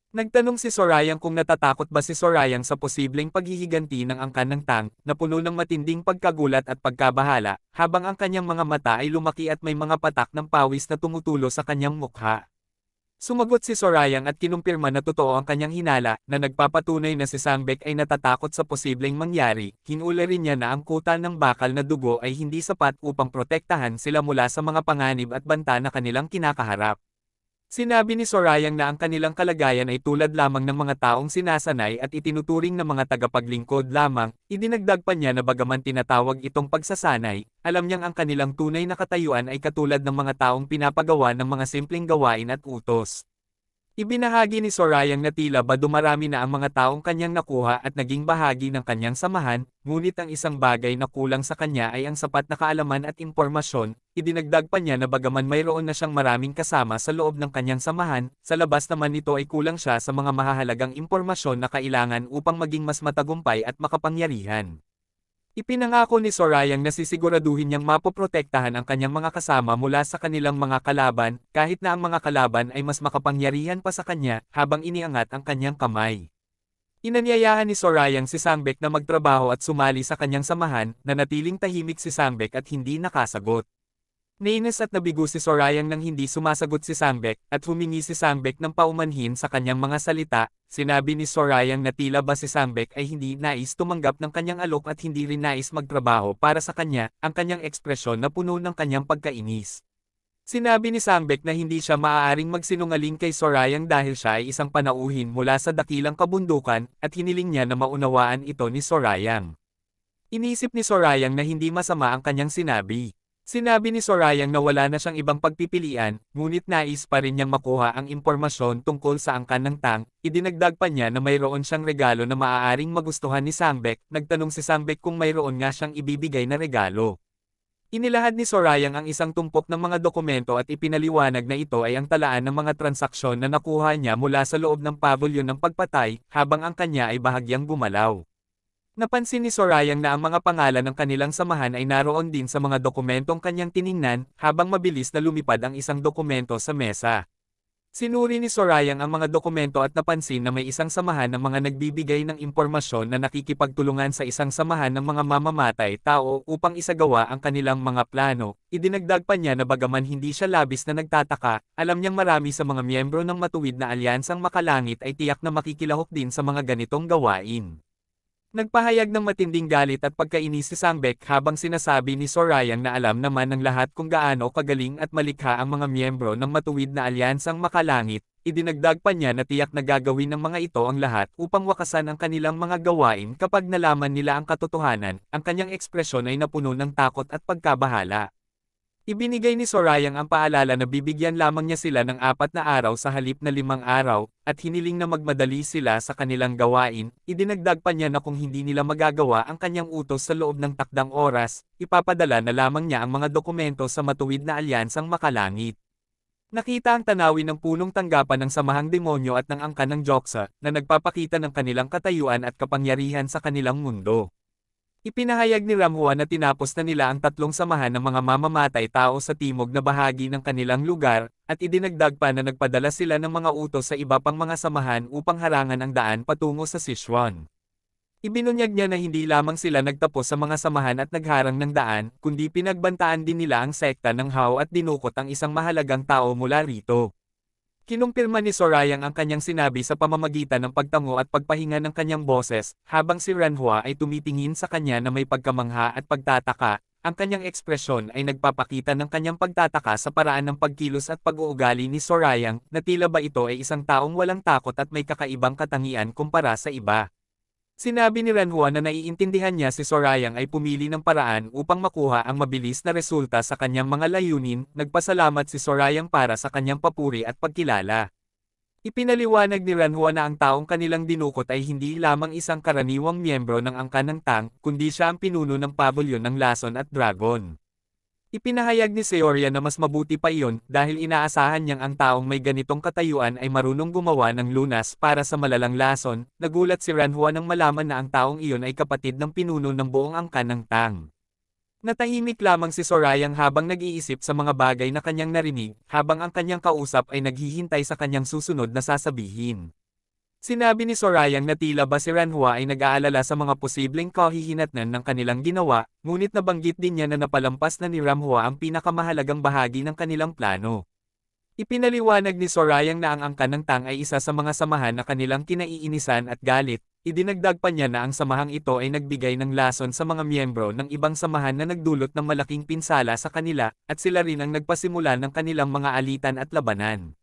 Nagtanong si Sorayang kung natatakot ba si Sorayang sa posibleng paghihiganti ng angkan ng Tang, na puno ng matinding pagkagulat at pagkabahala, habang ang kanyang mga mata ay lumaki at may mga patak ng pawis na tumutulo sa kanyang mukha. Sumagot si Sorayang at kinumpirma na totoo ang kanyang hinala, na nagpapatunay na si Sambek ay natatakot sa posibleng mangyari. Hinuli rin niya na ang kuta ng bakal na dugo ay hindi sapat upang protektahan sila mula sa mga panganib at banta na kanilang kinakaharap. Sinabi ni Sorayang na ang kanilang kalagayan ay tulad lamang ng mga taong sinasanay at itinuturing na mga tagapaglingkod lamang, idinagdag pa niya na bagaman tinatawag itong pagsasanay, alam niyang ang kanilang tunay na katayuan ay katulad ng mga taong pinapagawa ng mga simpleng gawain at utos. Ibinahagi ni Sorayang na tila ba dumarami na ang mga taong kanyang nakuha at naging bahagi ng kanyang samahan, ngunit ang isang bagay na kulang sa kanya ay ang sapat na kaalaman at impormasyon. Idinagdag pa niya na bagaman mayroon na siyang maraming kasama sa loob ng kanyang samahan, sa labas naman nito ay kulang siya sa mga mahahalagang impormasyon na kailangan upang maging mas matagumpay at makapangyarihan. Ipinangako ni Sorayang na sisiguraduhin niyang mapoprotektahan ang kanyang mga kasama mula sa kanilang mga kalaban, kahit na ang mga kalaban ay mas makapangyarihan pa sa kanya, habang iniangat ang kanyang kamay. Inanyayahan ni Sorayang si Sambek na magtrabaho at sumali sa kanyang samahan, na natiling tahimik si Sambek at hindi nakasagot. Nainis at nabigo si Sorayang nang hindi sumasagot si Sambek, at humingi si Sambek ng paumanhin sa kanyang mga salita. Sinabi ni Sorayang na tila ba si Sambek ay hindi nais tumanggap ng kanyang alok at hindi rin nais magtrabaho para sa kanya, ang kanyang ekspresyon na puno ng kanyang pagkainis. Sinabi ni Sambek na hindi siya maaaring magsinungaling kay Sorayang dahil siya ay isang panauhin mula sa dakilang kabundukan, at hiniling niya na maunawaan ito ni Sorayang. Inisip ni Sorayang na hindi masama ang kanyang sinabi. Sinabi ni Sorayang na wala na siyang ibang pagpipilian, ngunit nais pa rin niyang makuha ang impormasyon tungkol sa angkan ng Tang. Idinagdag pa niya na mayroon siyang regalo na maaaring magustuhan ni Sambek. Nagtanong si Sambek kung mayroon nga siyang ibibigay na regalo. Inilahad ni Sorayang ang isang tumpok ng mga dokumento at ipinaliwanag na ito ay ang talaan ng mga transaksyon na nakuha niya mula sa loob ng pabolyon ng pagpatay, habang ang kanya ay bahagyang gumalaw. Napansin ni Sorayang na ang mga pangalan ng kanilang samahan ay naroon din sa mga dokumentong kanyang tiningnan, habang mabilis na lumipad ang isang dokumento sa mesa. Sinuri ni Sorayang ang mga dokumento at napansin na may isang samahan ng mga nagbibigay ng impormasyon na nakikipagtulungan sa isang samahan ng mga mamamatay tao upang isagawa ang kanilang mga plano. Idinagdag pa niya na bagaman hindi siya labis na nagtataka, alam niyang marami sa mga miyembro ng matuwid na alyansang makalangit ay tiyak na makikilahok din sa mga ganitong gawain. Nagpahayag ng matinding galit at pagkainis si Sambek habang sinasabi ni Sorayang na alam naman ng lahat kung gaano kagaling at malikha ang mga miyembro ng matuwid na alyansang makalangit. Idinagdag pa niya na tiyak na gagawin ng mga ito ang lahat upang wakasan ang kanilang mga gawain kapag nalaman nila ang katotohanan. Ang kanyang ekspresyon ay napuno ng takot at pagkabahala. Ibinigay ni Sorayang ang paalala na bibigyan lamang niya sila ng 4 na araw sa halip na 5 araw, at hiniling na magmadali sila sa kanilang gawain. Idinagdag pa niya na kung hindi nila magagawa ang kanyang utos sa loob ng takdang oras, ipapadala na lamang niya ang mga dokumento sa matuwid na alyansang makalangit. Nakita ang tanawin ng punong tanggapan ng samahang demonyo at ng angkan ng Joksa, na nagpapakita ng kanilang katayuan at kapangyarihan sa kanilang mundo. Ipinahayag ni Ramhua na tinapos na nila ang 3 samahan ng mga mamamatay tao sa timog na bahagi ng kanilang lugar, at idinagdag pa na nagpadala sila ng mga utos sa iba pang mga samahan upang harangan ang daan patungo sa Sichuan. Ibinunyag niya na hindi lamang sila nagtapos sa mga samahan at nagharang ng daan, kundi pinagbantaan din nila ang sekta ng Hao at dinukot ang isang mahalagang tao mula rito. Kinumpirma ni Sorayang ang kanyang sinabi sa pamamagitan ng pagtango at pagpahinga ng kanyang boses, habang si Ranhua ay tumitingin sa kanya na may pagkamangha at pagtataka. Ang kanyang ekspresyon ay nagpapakita ng kanyang pagtataka sa paraan ng pagkilos at pag-uugali ni Sorayang, na tila ba ito ay isang taong walang takot at may kakaibang katangian kumpara sa iba. Sinabi ni Ranhua na naiintindihan niya si Sorayang ay pumili ng paraan upang makuha ang mabilis na resulta sa kanyang mga layunin. Nagpasalamat si Sorayang para sa kanyang papuri at pagkilala. Ipinaliwanag ni Ranhua na ang taong kanilang dinukot ay hindi lamang isang karaniwang miyembro ng angkan ng Tang, kundi siya ang pinuno ng pabolyon ng Lason at Dragon. Ipinahayag ni Seoria na mas mabuti pa iyon dahil inaasahan niyang ang taong may ganitong katayuan ay marunong gumawa ng lunas para sa malalang lason. Nagulat si Ranhua nang malaman na ang taong iyon ay kapatid ng pinuno ng buong angkan ng Tang. Natahimik lamang si Sorayang habang nag-iisip sa mga bagay na kanyang narinig, habang ang kanyang kausap ay naghihintay sa kanyang susunod na sasabihin. Sinabi ni Sorayang na tila ba si Ranhua ay nag-aalala sa mga posibleng kahihinatnan ng kanilang ginawa, ngunit nabanggit din niya na napalampas na ni Ranhua ang pinakamahalagang bahagi ng kanilang plano. Ipinaliwanag ni Sorayang na ang angkan ng Tang ay isa sa mga samahan na kanilang kinaiinisan at galit. Idinagdag pa niya na ang samahang ito ay nagbigay ng lason sa mga miyembro ng ibang samahan na nagdulot ng malaking pinsala sa kanila, at sila rin ang nagpasimula ng kanilang mga alitan at labanan.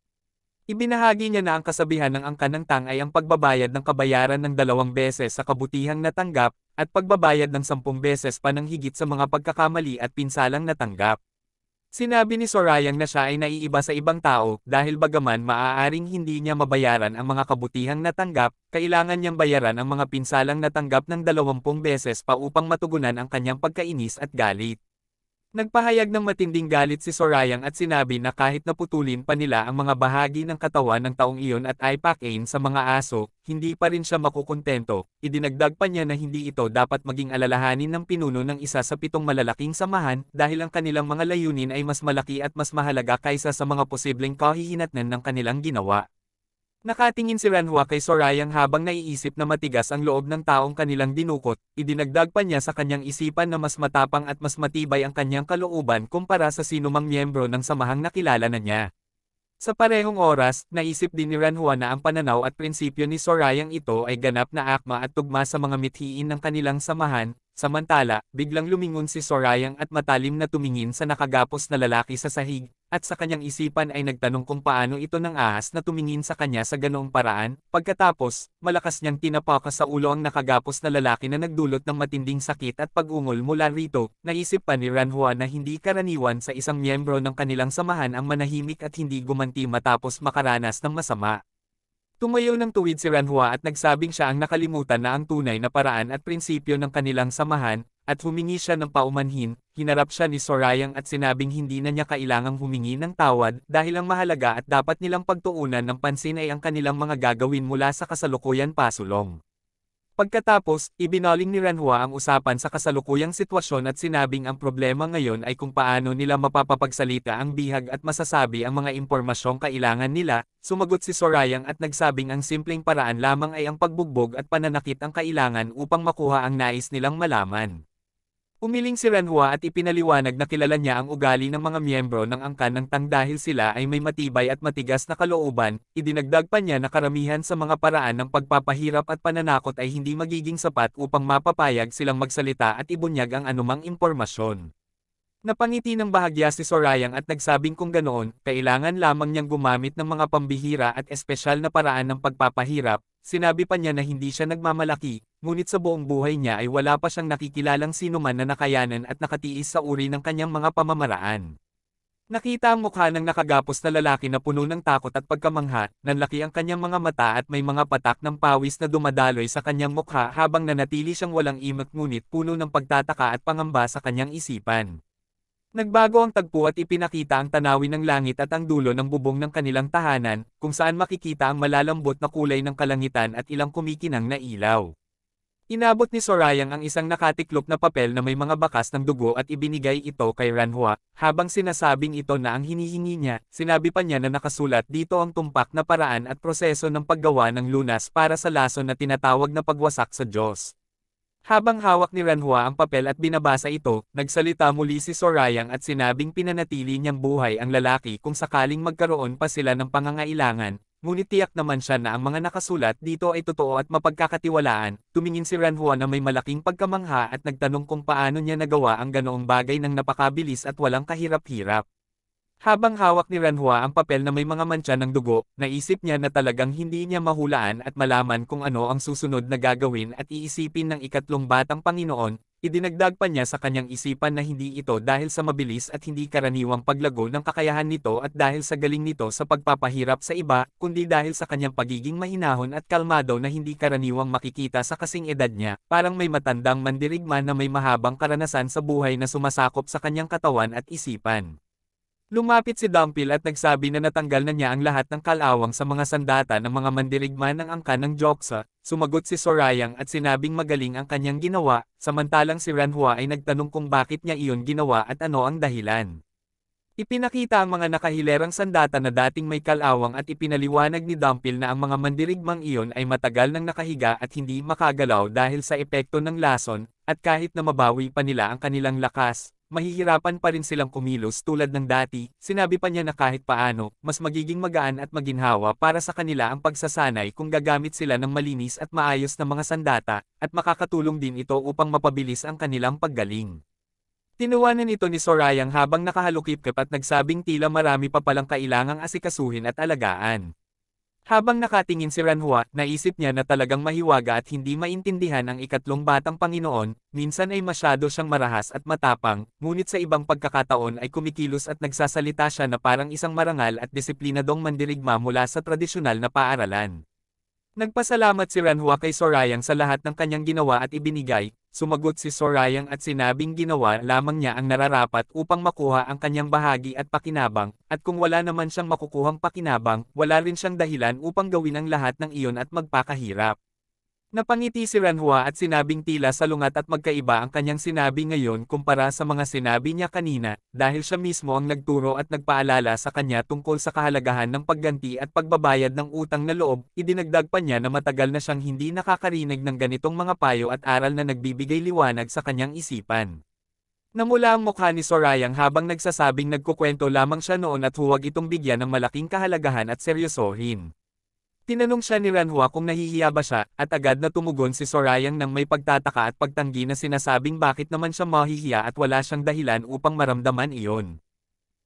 Ibinahagi niya na ang kasabihan ng angkan ng Tang ay ang pagbabayad ng kabayaran ng 2 beses sa kabutihang natanggap, at pagbabayad ng 10 beses pa ng higit sa mga pagkakamali at pinsalang natanggap. Sinabi ni Sorayang na siya ay naiiba sa ibang tao dahil bagaman maaaring hindi niya mabayaran ang mga kabutihang natanggap, kailangan niyang bayaran ang mga pinsalang natanggap ng 20 beses pa upang matugunan ang kanyang pagkainis at galit. Nagpahayag ng matinding galit si Sorayang at sinabi na kahit naputulin pa nila ang mga bahagi ng katawan ng taong iyon at ipakain sa mga aso, hindi pa rin siya makukontento. Idinagdag pa niya na hindi ito dapat maging alalahanin ng pinuno ng isa sa 7 malalaking samahan dahil ang kanilang mga layunin ay mas malaki at mas mahalaga kaysa sa mga posibleng kahihinatnan ng kanilang ginawa. Nakatingin si Ranhua kay Sorayang habang naiisip na matigas ang loob ng taong kanilang dinukot. Idinagdag pa niya sa kanyang isipan na mas matapang at mas matibay ang kanyang kalooban kumpara sa sinumang miyembro ng samahang nakilala na niya. Sa parehong oras, naisip din ni Ranhua na ang pananaw at prinsipyo ni Sorayang ito ay ganap na akma at tugma sa mga mithiin ng kanilang samahan. Samantala, biglang lumingon si Sorayang at matalim na tumingin sa nakagapos na lalaki sa sahig, at sa kanyang isipan ay nagtanong kung paano ito nang ahas na tumingin sa kanya sa ganoong paraan. Pagkatapos, malakas niyang tinapakas sa ulo ang nakagapos na lalaki na nagdulot ng matinding sakit at pag-ungol mula rito. Naisip pa ni Ranhua na hindi karaniwan sa isang miyembro ng kanilang samahan ang manahimik at hindi gumanti matapos makaranas ng masama. Tumayo ng tuwid si Ranhua at nagsabing siya ang nakalimutan na ang tunay na paraan at prinsipyo ng kanilang samahan, at humingi siya ng paumanhin. Hinarap siya ni Sorayang at sinabing hindi na niya kailangang humingi ng tawad dahil ang mahalaga at dapat nilang pagtuunan ng pansin ay ang kanilang mga gagawin mula sa kasalukuyan pasulong. Pagkatapos, ibinaling ni Ranhua ang usapan sa kasalukuyang sitwasyon at sinabing ang problema ngayon ay kung paano nila mapapapagsalita ang bihag at masasabi ang mga impormasyong kailangan nila. Sumagot si Sorayang at nagsabing ang simpleng paraan lamang ay ang pagbugbog at pananakit ang kailangan upang makuha ang nais nilang malaman. Umiling si Ranhua at ipinaliwanag na kilala niya ang ugali ng mga miyembro ng angkan ng Tang dahil sila ay may matibay at matigas na kalooban. Idinagdag pa niya na karamihan sa mga paraan ng pagpapahirap at pananakot ay hindi magiging sapat upang mapapayag silang magsalita at ibunyag ang anumang impormasyon. Napangiti ng bahagya si Sorayang at nagsabing kung ganoon, kailangan lamang niyang gumamit ng mga pambihira at espesyal na paraan ng pagpapahirap. Sinabi pa niya na hindi siya nagmamalaki, ngunit sa buong buhay niya ay wala pa siyang nakikilalang sinuman na nakayanan at nakatiis sa uri ng kanyang mga pamamaraan. Nakita ang mukha ng nakagapos na lalaki na puno ng takot at pagkamangha, nanlaki ang kanyang mga mata at may mga patak ng pawis na dumadaloy sa kanyang mukha habang nanatili siyang walang imik ngunit puno ng pagtataka at pangamba sa kanyang isipan. Nagbago ang tagpo at ipinakita ang tanawin ng langit at ang dulo ng bubong ng kanilang tahanan, kung saan makikita ang malalambot na kulay ng kalangitan at ilang kumikinang na ilaw. Inabot ni Sorayang ang isang nakatiklop na papel na may mga bakas ng dugo at ibinigay ito kay Ranhua. Habang sinasabing ito na ang hinihingi niya, sinabi pa niya na nakasulat dito ang tumpak na paraan at proseso ng paggawa ng lunas para sa lason na tinatawag na pagwasak sa Diyos. Habang hawak ni Ranhua ang papel at binabasa ito, nagsalita muli si Sorayang at sinabing pinanatili niyang buhay ang lalaki kung sakaling magkaroon pa sila ng pangangailangan, ngunit tiyak naman siya na ang mga nakasulat dito ay totoo at mapagkakatiwalaan. Tumingin si Ranhua na may malaking pagkamangha at nagtanong kung paano niya nagawa ang ganoong bagay ng napakabilis at walang kahirap-hirap. Habang hawak ni Ranhua ang papel na may mga mantsa ng dugo, naisip niya na talagang hindi niya mahulaan at malaman kung ano ang susunod na gagawin at iisipin ng ikatlong batang Panginoon. Idinagdag pa niya sa kanyang isipan na hindi ito dahil sa mabilis at hindi karaniwang paglago ng kakayahan nito at dahil sa galing nito sa pagpapahirap sa iba, kundi dahil sa kanyang pagiging mahinahon at kalmado na hindi karaniwang makikita sa kasing edad niya, parang may matandang mandirigma na may mahabang karanasan sa buhay na sumasakop sa kanyang katawan at isipan. Lumapit si Dumpil at nagsabi na natanggal na niya ang lahat ng kalawang sa mga sandata ng mga mandirigma ng angkan ng Joksa. Sumagot si Sorayang at sinabing magaling ang kanyang ginawa, samantalang si Ranhua ay nagtanong kung bakit niya iyon ginawa at ano ang dahilan. Ipinakita ang mga nakahilerang sandata na dating may kalawang at ipinaliwanag ni Dumpil na ang mga mandirigmang iyon ay matagal nang nakahiga at hindi makagalaw dahil sa epekto ng lason, at kahit na mabawi pa nila ang kanilang lakas, mahihirapan pa rin silang kumilos tulad ng dati. Sinabi pa niya na kahit paano, mas magiging magaan at maginhawa para sa kanila ang pagsasanay kung gagamit sila ng malinis at maayos na mga sandata, at makakatulong din ito upang mapabilis ang kanilang paggaling. Tinuwanan ito ni Sorayang habang nakahalukip-kip at nagsabing tila marami pa palang kailangang asikasuhin at alagaan. Habang nakatingin si Ranhua, naisip niya na talagang mahiwaga at hindi maintindihan ang ikatlong batang Panginoon, minsan ay masyado siyang marahas at matapang, ngunit sa ibang pagkakataon ay kumikilos at nagsasalita siya na parang isang marangal at disiplinadong mandirigma mula sa tradisyonal na paaralan. Nagpasalamat si Ranhua kay Sorayang sa lahat ng kanyang ginawa at ibinigay. Sumagot si Sorayang at sinabing ginawa lamang niya ang nararapat upang makuha ang kanyang bahagi at pakinabang, at kung wala naman siyang makukuhang pakinabang, wala rin siyang dahilan upang gawin ang lahat ng iyon at magpakahirap. Napangiti si Ranhua at sinabing tila salungat at magkaiba ang kanyang sinabi ngayon kumpara sa mga sinabi niya kanina, dahil siya mismo ang nagturo at nagpaalala sa kanya tungkol sa kahalagahan ng pagganti at pagbabayad ng utang na loob. Idinagdag pa niya na matagal na siyang hindi nakakarinig ng ganitong mga payo at aral na nagbibigay liwanag sa kanyang isipan. Namula ang mukha ni Sorayang habang nagsasabing nagkukwento lamang siya noon at huwag itong bigyan ng malaking kahalagahan at seryosohin. Tinanong siya ni Ranhua kung nahihiya ba siya, at agad na tumugon si Sorayang nang may pagtataka at pagtanggi na sinasabing bakit naman siya mahihiya at wala siyang dahilan upang maramdaman iyon.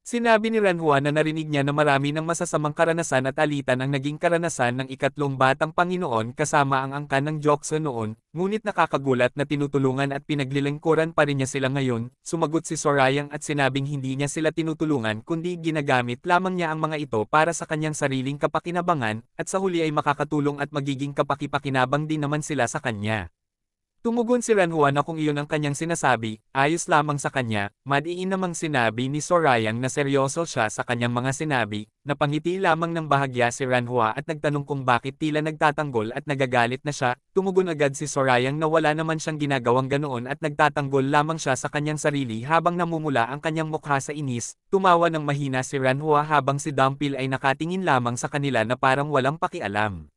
Sinabi ni Ranhua na narinig niya na marami ng masasamang karanasan at alitan ang naging karanasan ng ikatlong batang Panginoon kasama ang angkan ng Joksa noon, ngunit nakakagulat na tinutulungan at pinaglilingkuran pa rin niya sila ngayon. Sumagot si Sorayang at sinabing hindi niya sila tinutulungan kundi ginagamit lamang niya ang mga ito para sa kanyang sariling kapakinabangan, at sa huli ay makakatulong at magiging kapakipakinabang din naman sila sa kanya. Tumugon si Ranhua na kung iyon ang kanyang sinasabi, ayos lamang sa kanya. Madiin namang sinabi ni Sorayang na seryoso siya sa kanyang mga sinabi. Napangiti lamang ng bahagya si Ranhua at nagtanong kung bakit tila nagtatanggol at nagagalit na siya. Tumugon agad si Sorayang na wala naman siyang ginagawang ganoon at nagtatanggol lamang siya sa kanyang sarili habang namumula ang kanyang mukha sa inis. Tumawa ng mahina si Ranhua habang si Dumpil ay nakatingin lamang sa kanila na parang walang pakialam.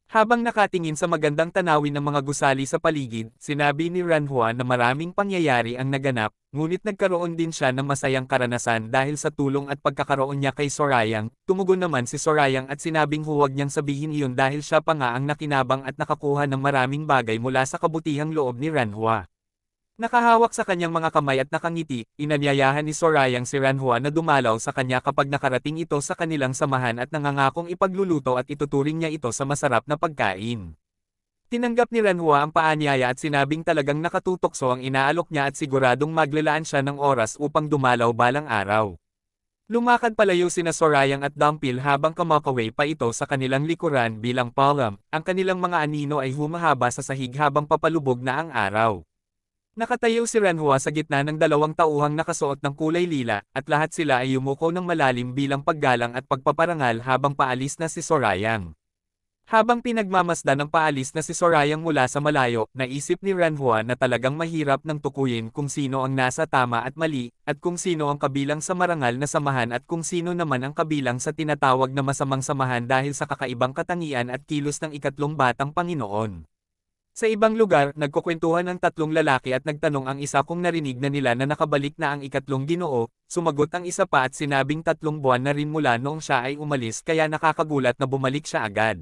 Habang nakatingin sa magandang tanawin ng mga gusali sa paligid, sinabi ni Ranhua na maraming pangyayari ang naganap, ngunit nagkaroon din siya ng masayang karanasan dahil sa tulong at pagkakaroon niya kay Sorayang. Tumugon naman si Sorayang at sinabing huwag niyang sabihin iyon dahil siya pa nga ang nakinabang at nakakuha ng maraming bagay mula sa kabutihang loob ni Ranhua. Nakahawak sa kanyang mga kamay at nakangiti, inanyayahan ni Sorayang si Ranhua na dumalaw sa kanya kapag nakarating ito sa kanilang samahan at nangangakong ipagluluto at ituturing niya ito sa masarap na pagkain. Tinanggap ni Ranhua ang paanyaya at sinabing talagang nakatutokso ang inaalok niya at siguradong maglalaan siya ng oras upang dumalaw balang araw. Lumakad palayo sina Sorayang at Dumpil habang kumakaway pa ito sa kanilang likuran bilang palam. Ang kanilang mga anino ay humahaba sa sahig habang papalubog na ang araw. Nakatayo si Ranhua sa gitna ng dalawang tauhang nakasuot ng kulay lila, at lahat sila ay yumuko ng malalim bilang paggalang at pagpaparangal habang paalis na si Sorayang. Habang pinagmamasdan ng paalis na si Sorayang mula sa malayo, naisip ni Ranhua na talagang mahirap nang tukuyin kung sino ang nasa tama at mali, at kung sino ang kabilang sa marangal na samahan at kung sino naman ang kabilang sa tinatawag na masamang samahan dahil sa kakaibang katangian at kilos ng ikatlong batang Panginoon. Sa ibang lugar, nagkukwentuhan ang tatlong lalaki at nagtanong ang isa kung narinig na nila na nakabalik na ang ikatlong Ginoo. Sumagot ang isa pa at sinabing 3 buwan na rin mula noong siya ay umalis kaya nakakagulat na bumalik siya agad.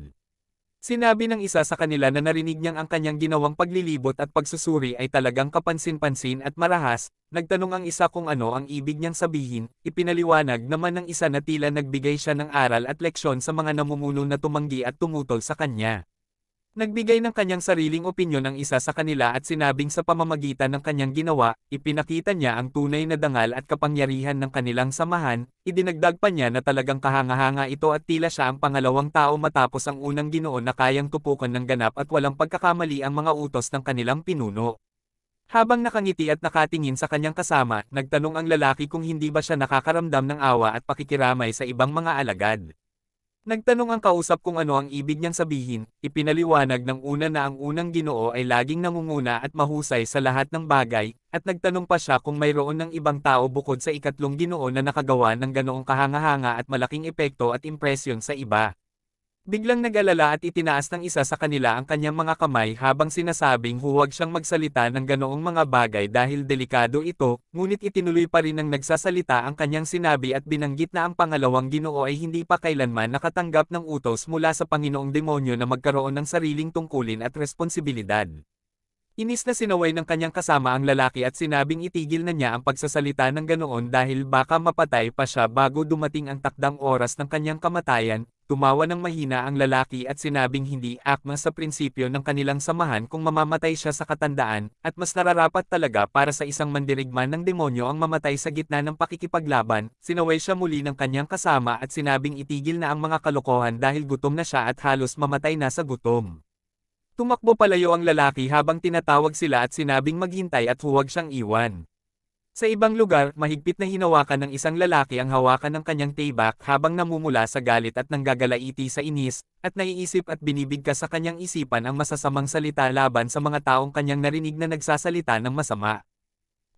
Sinabi ng isa sa kanila na narinig niyang ang kanyang ginawang paglilibot at pagsusuri ay talagang kapansin-pansin at marahas. Nagtanong ang isa kung ano ang ibig niyang sabihin. Ipinaliwanag naman ng isa na tila nagbigay siya ng aral at leksyon sa mga namumuno na tumanggi at tumutol sa kanya. Nagbigay ng kanyang sariling opinyon ang isa sa kanila at sinabing sa pamamagitan ng kanyang ginawa, ipinakita niya ang tunay na dangal at kapangyarihan ng kanilang samahan, idinagdag pa niya na talagang kahanga-hanga ito at tila siya ang pangalawang tao matapos ang unang Ginoo na kayang tupukan ng ganap at walang pagkakamali ang mga utos ng kanilang pinuno. Habang nakangiti at nakatingin sa kanyang kasama, nagtanong ang lalaki kung hindi ba siya nakakaramdam ng awa at pakikiramay sa ibang mga alagad. Nagtanong ang kausap kung ano ang ibig niyang sabihin, ipinaliwanag ng una na ang unang Ginoo ay laging nangunguna at mahusay sa lahat ng bagay, at nagtanong pa siya kung mayroon ng ibang tao bukod sa ikatlong Ginoo na nakagawa ng ganoong kahanga-hanga at malaking epekto at impresyon sa iba. Biglang nag-alala at itinaas ng isa sa kanila ang kanyang mga kamay habang sinasabing huwag siyang magsalita ng ganoong mga bagay dahil delikado ito, ngunit itinuloy pa rin ng nagsasalita ang kanyang sinabi at binanggit na ang pangalawang Ginoo ay hindi pa kailanman nakatanggap ng utos mula sa Panginoong Demonyo na magkaroon ng sariling tungkulin at responsibilidad. Inis na sinaway ng kanyang kasama ang lalaki at sinabing itigil na niya ang pagsasalita ng ganoon dahil baka mapatay pa siya bago dumating ang takdang oras ng kanyang kamatayan. Tumawa ng mahina ang lalaki at sinabing hindi akma sa prinsipyo ng kanilang samahan kung mamamatay siya sa katandaan, at mas nararapat talaga para sa isang mandirigman ng demonyo ang mamatay sa gitna ng pakikipaglaban. Sinaway siya muli ng kanyang kasama at sinabing itigil na ang mga kalokohan dahil gutom na siya at halos mamatay na sa gutom. Tumakbo palayo ang lalaki habang tinatawag sila at sinabing maghintay at huwag siyang iwan. Sa ibang lugar, mahigpit na hinawakan ng isang lalaki ang hawakan ng kanyang taybak habang namumula sa galit at nanggagalaiti sa inis, at naiisip at binibigkas sa kanyang isipan ang masasamang salita laban sa mga taong kanyang narinig na nagsasalita ng masama.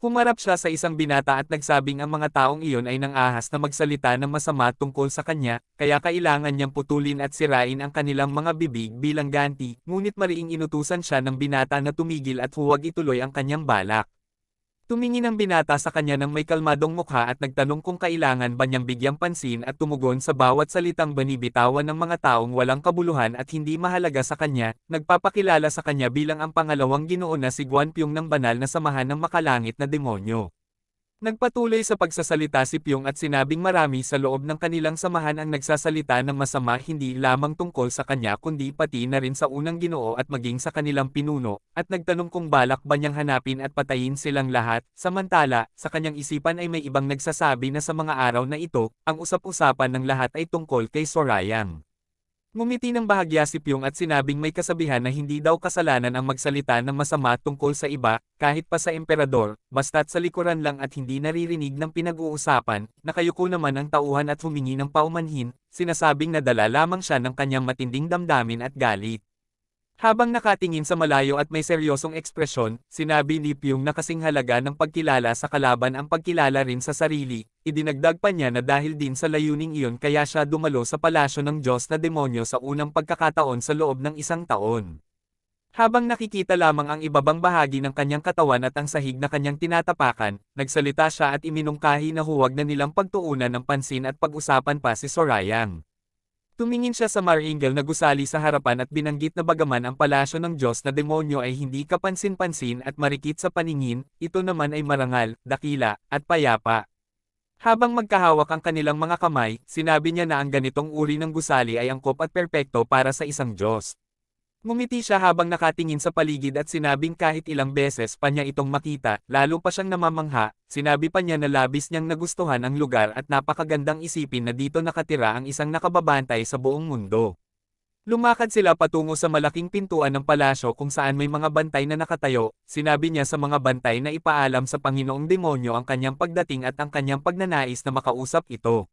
Humarap siya sa isang binata at nagsabing ang mga taong iyon ay nang-ahas na magsalita ng masama tungkol sa kanya, kaya kailangan niyang putulin at sirain ang kanilang mga bibig bilang ganti, ngunit mariing inutusan siya ng binata na tumigil at huwag ituloy ang kanyang balak. Tumingin ang binata sa kanya ng may kalmadong mukha at nagtanong kung kailangan ba niyang bigyang pansin at tumugon sa bawat salitang binibitawan ng mga taong walang kabuluhan at hindi mahalaga sa kanya, nagpapakilala sa kanya bilang ang pangalawang Ginoo na si Guan Pyong ng banal na samahan ng makalangit na demonyo. Nagpatuloy sa pagsasalita si Pyong at sinabing marami sa loob ng kanilang samahan ang nagsasalita ng masama hindi lamang tungkol sa kanya kundi pati na rin sa unang Ginoo at maging sa kanilang pinuno, at nagtanong kung balak ba niyang hanapin at patayin silang lahat. Samantala, sa kanyang isipan ay may ibang nagsasabi na sa mga araw na ito, ang usap-usapan ng lahat ay tungkol kay Sorayang. Ngumiti ng bahagya si Pyong at sinabing may kasabihan na hindi daw kasalanan ang magsalita ng masama tungkol sa iba, kahit pa sa emperador, basta't sa likuran lang at hindi naririnig ng pinag-uusapan. Nakayuko naman ang tauhan at humingi ng paumanhin, sinasabing nadala lamang siya ng kanyang matinding damdamin at galit. Habang nakatingin sa malayo at may seryosong ekspresyon, sinabi ni Pyong na kasing halaga ng pagkilala sa kalaban ang pagkilala rin sa sarili. Idinagdag pa niya na dahil din sa layuning iyon kaya siya dumalo sa palasyo ng Diyos na demonyo sa unang pagkakataon sa loob ng 1 taon. Habang nakikita lamang ang ibabang bahagi ng kanyang katawan at ang sahig na kanyang tinatapakan, nagsalita siya at iminungkahi na huwag na nilang pagtuunan ng pansin at pag-usapan pa si Sorayang. Tumingin siya sa Maringal na gusali sa harapan at binanggit na bagaman ang palasyo ng Diyos na demonyo ay hindi kapansin-pansin at marikit sa paningin, ito naman ay marangal, dakila, at payapa. Habang magkahawak ang kanilang mga kamay, sinabi niya na ang ganitong uri ng gusali ay angkop at perpekto para sa isang Diyos. Ngumiti siya habang nakatingin sa paligid at sinabing kahit ilang beses pa niya itong makita, lalo pa siyang namamangha. Sinabi pa niya na labis niyang nagustuhan ang lugar at napakagandang isipin na dito nakatira ang isang nakababantay sa buong mundo. Lumakad sila patungo sa malaking pintuan ng palasyo kung saan may mga bantay na nakatayo. Sinabi niya sa mga bantay na ipaalam sa Panginoong Demonyo ang kanyang pagdating at ang kanyang pagnanais na makausap ito.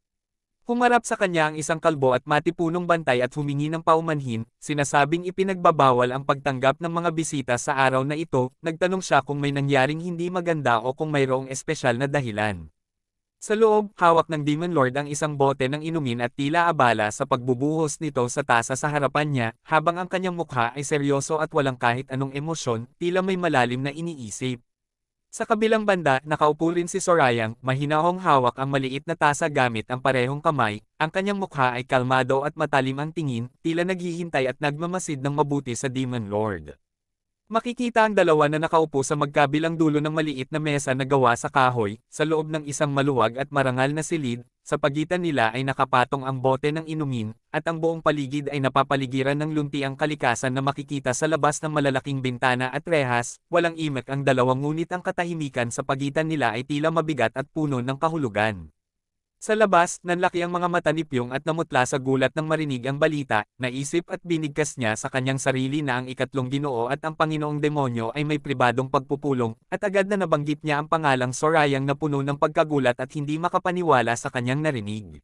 Humarap sa kanya ang isang kalbo at matipunong bantay at humingi ng paumanhin, sinasabing ipinagbabawal ang pagtanggap ng mga bisita sa araw na ito. Nagtanong siya kung may nangyaring hindi maganda o kung mayroong espesyal na dahilan. Sa loob, hawak ng Demon Lord ang isang bote ng inumin at tila abala sa pagbubuhos nito sa tasa sa harapan niya, habang ang kanyang mukha ay seryoso at walang kahit anong emosyon, tila may malalim na iniisip. Sa kabilang banda, nakaupo rin si Sorayang, mahinahong hawak ang maliit na tasa gamit ang parehong kamay, ang kanyang mukha ay kalmado at matalim ang tingin, tila naghihintay at nagmamasid ng mabuti sa Demon Lord. Makikita ang dalawa na nakaupo sa magkabilang dulo ng maliit na mesa na gawa sa kahoy, sa loob ng isang maluwag at marangal na silid, sa pagitan nila ay nakapatong ang bote ng inumin, at ang buong paligid ay napapaligiran ng luntiang kalikasan na makikita sa labas ng malalaking bintana at rehas, walang imek ang dalawa ngunit ang katahimikan sa pagitan nila ay tila mabigat at puno ng kahulugan. Sa labas, nanlaki ang mga mata ni Pyong at namutla sa gulat nang marinig ang balita, naisip at binigkas niya sa kanyang sarili na ang ikatlong ginoo at ang Panginoong Demonyo ay may pribadong pagpupulong, at agad na nabanggit niya ang pangalang Sorayang na puno ng pagkagulat at hindi makapaniwala sa kanyang narinig.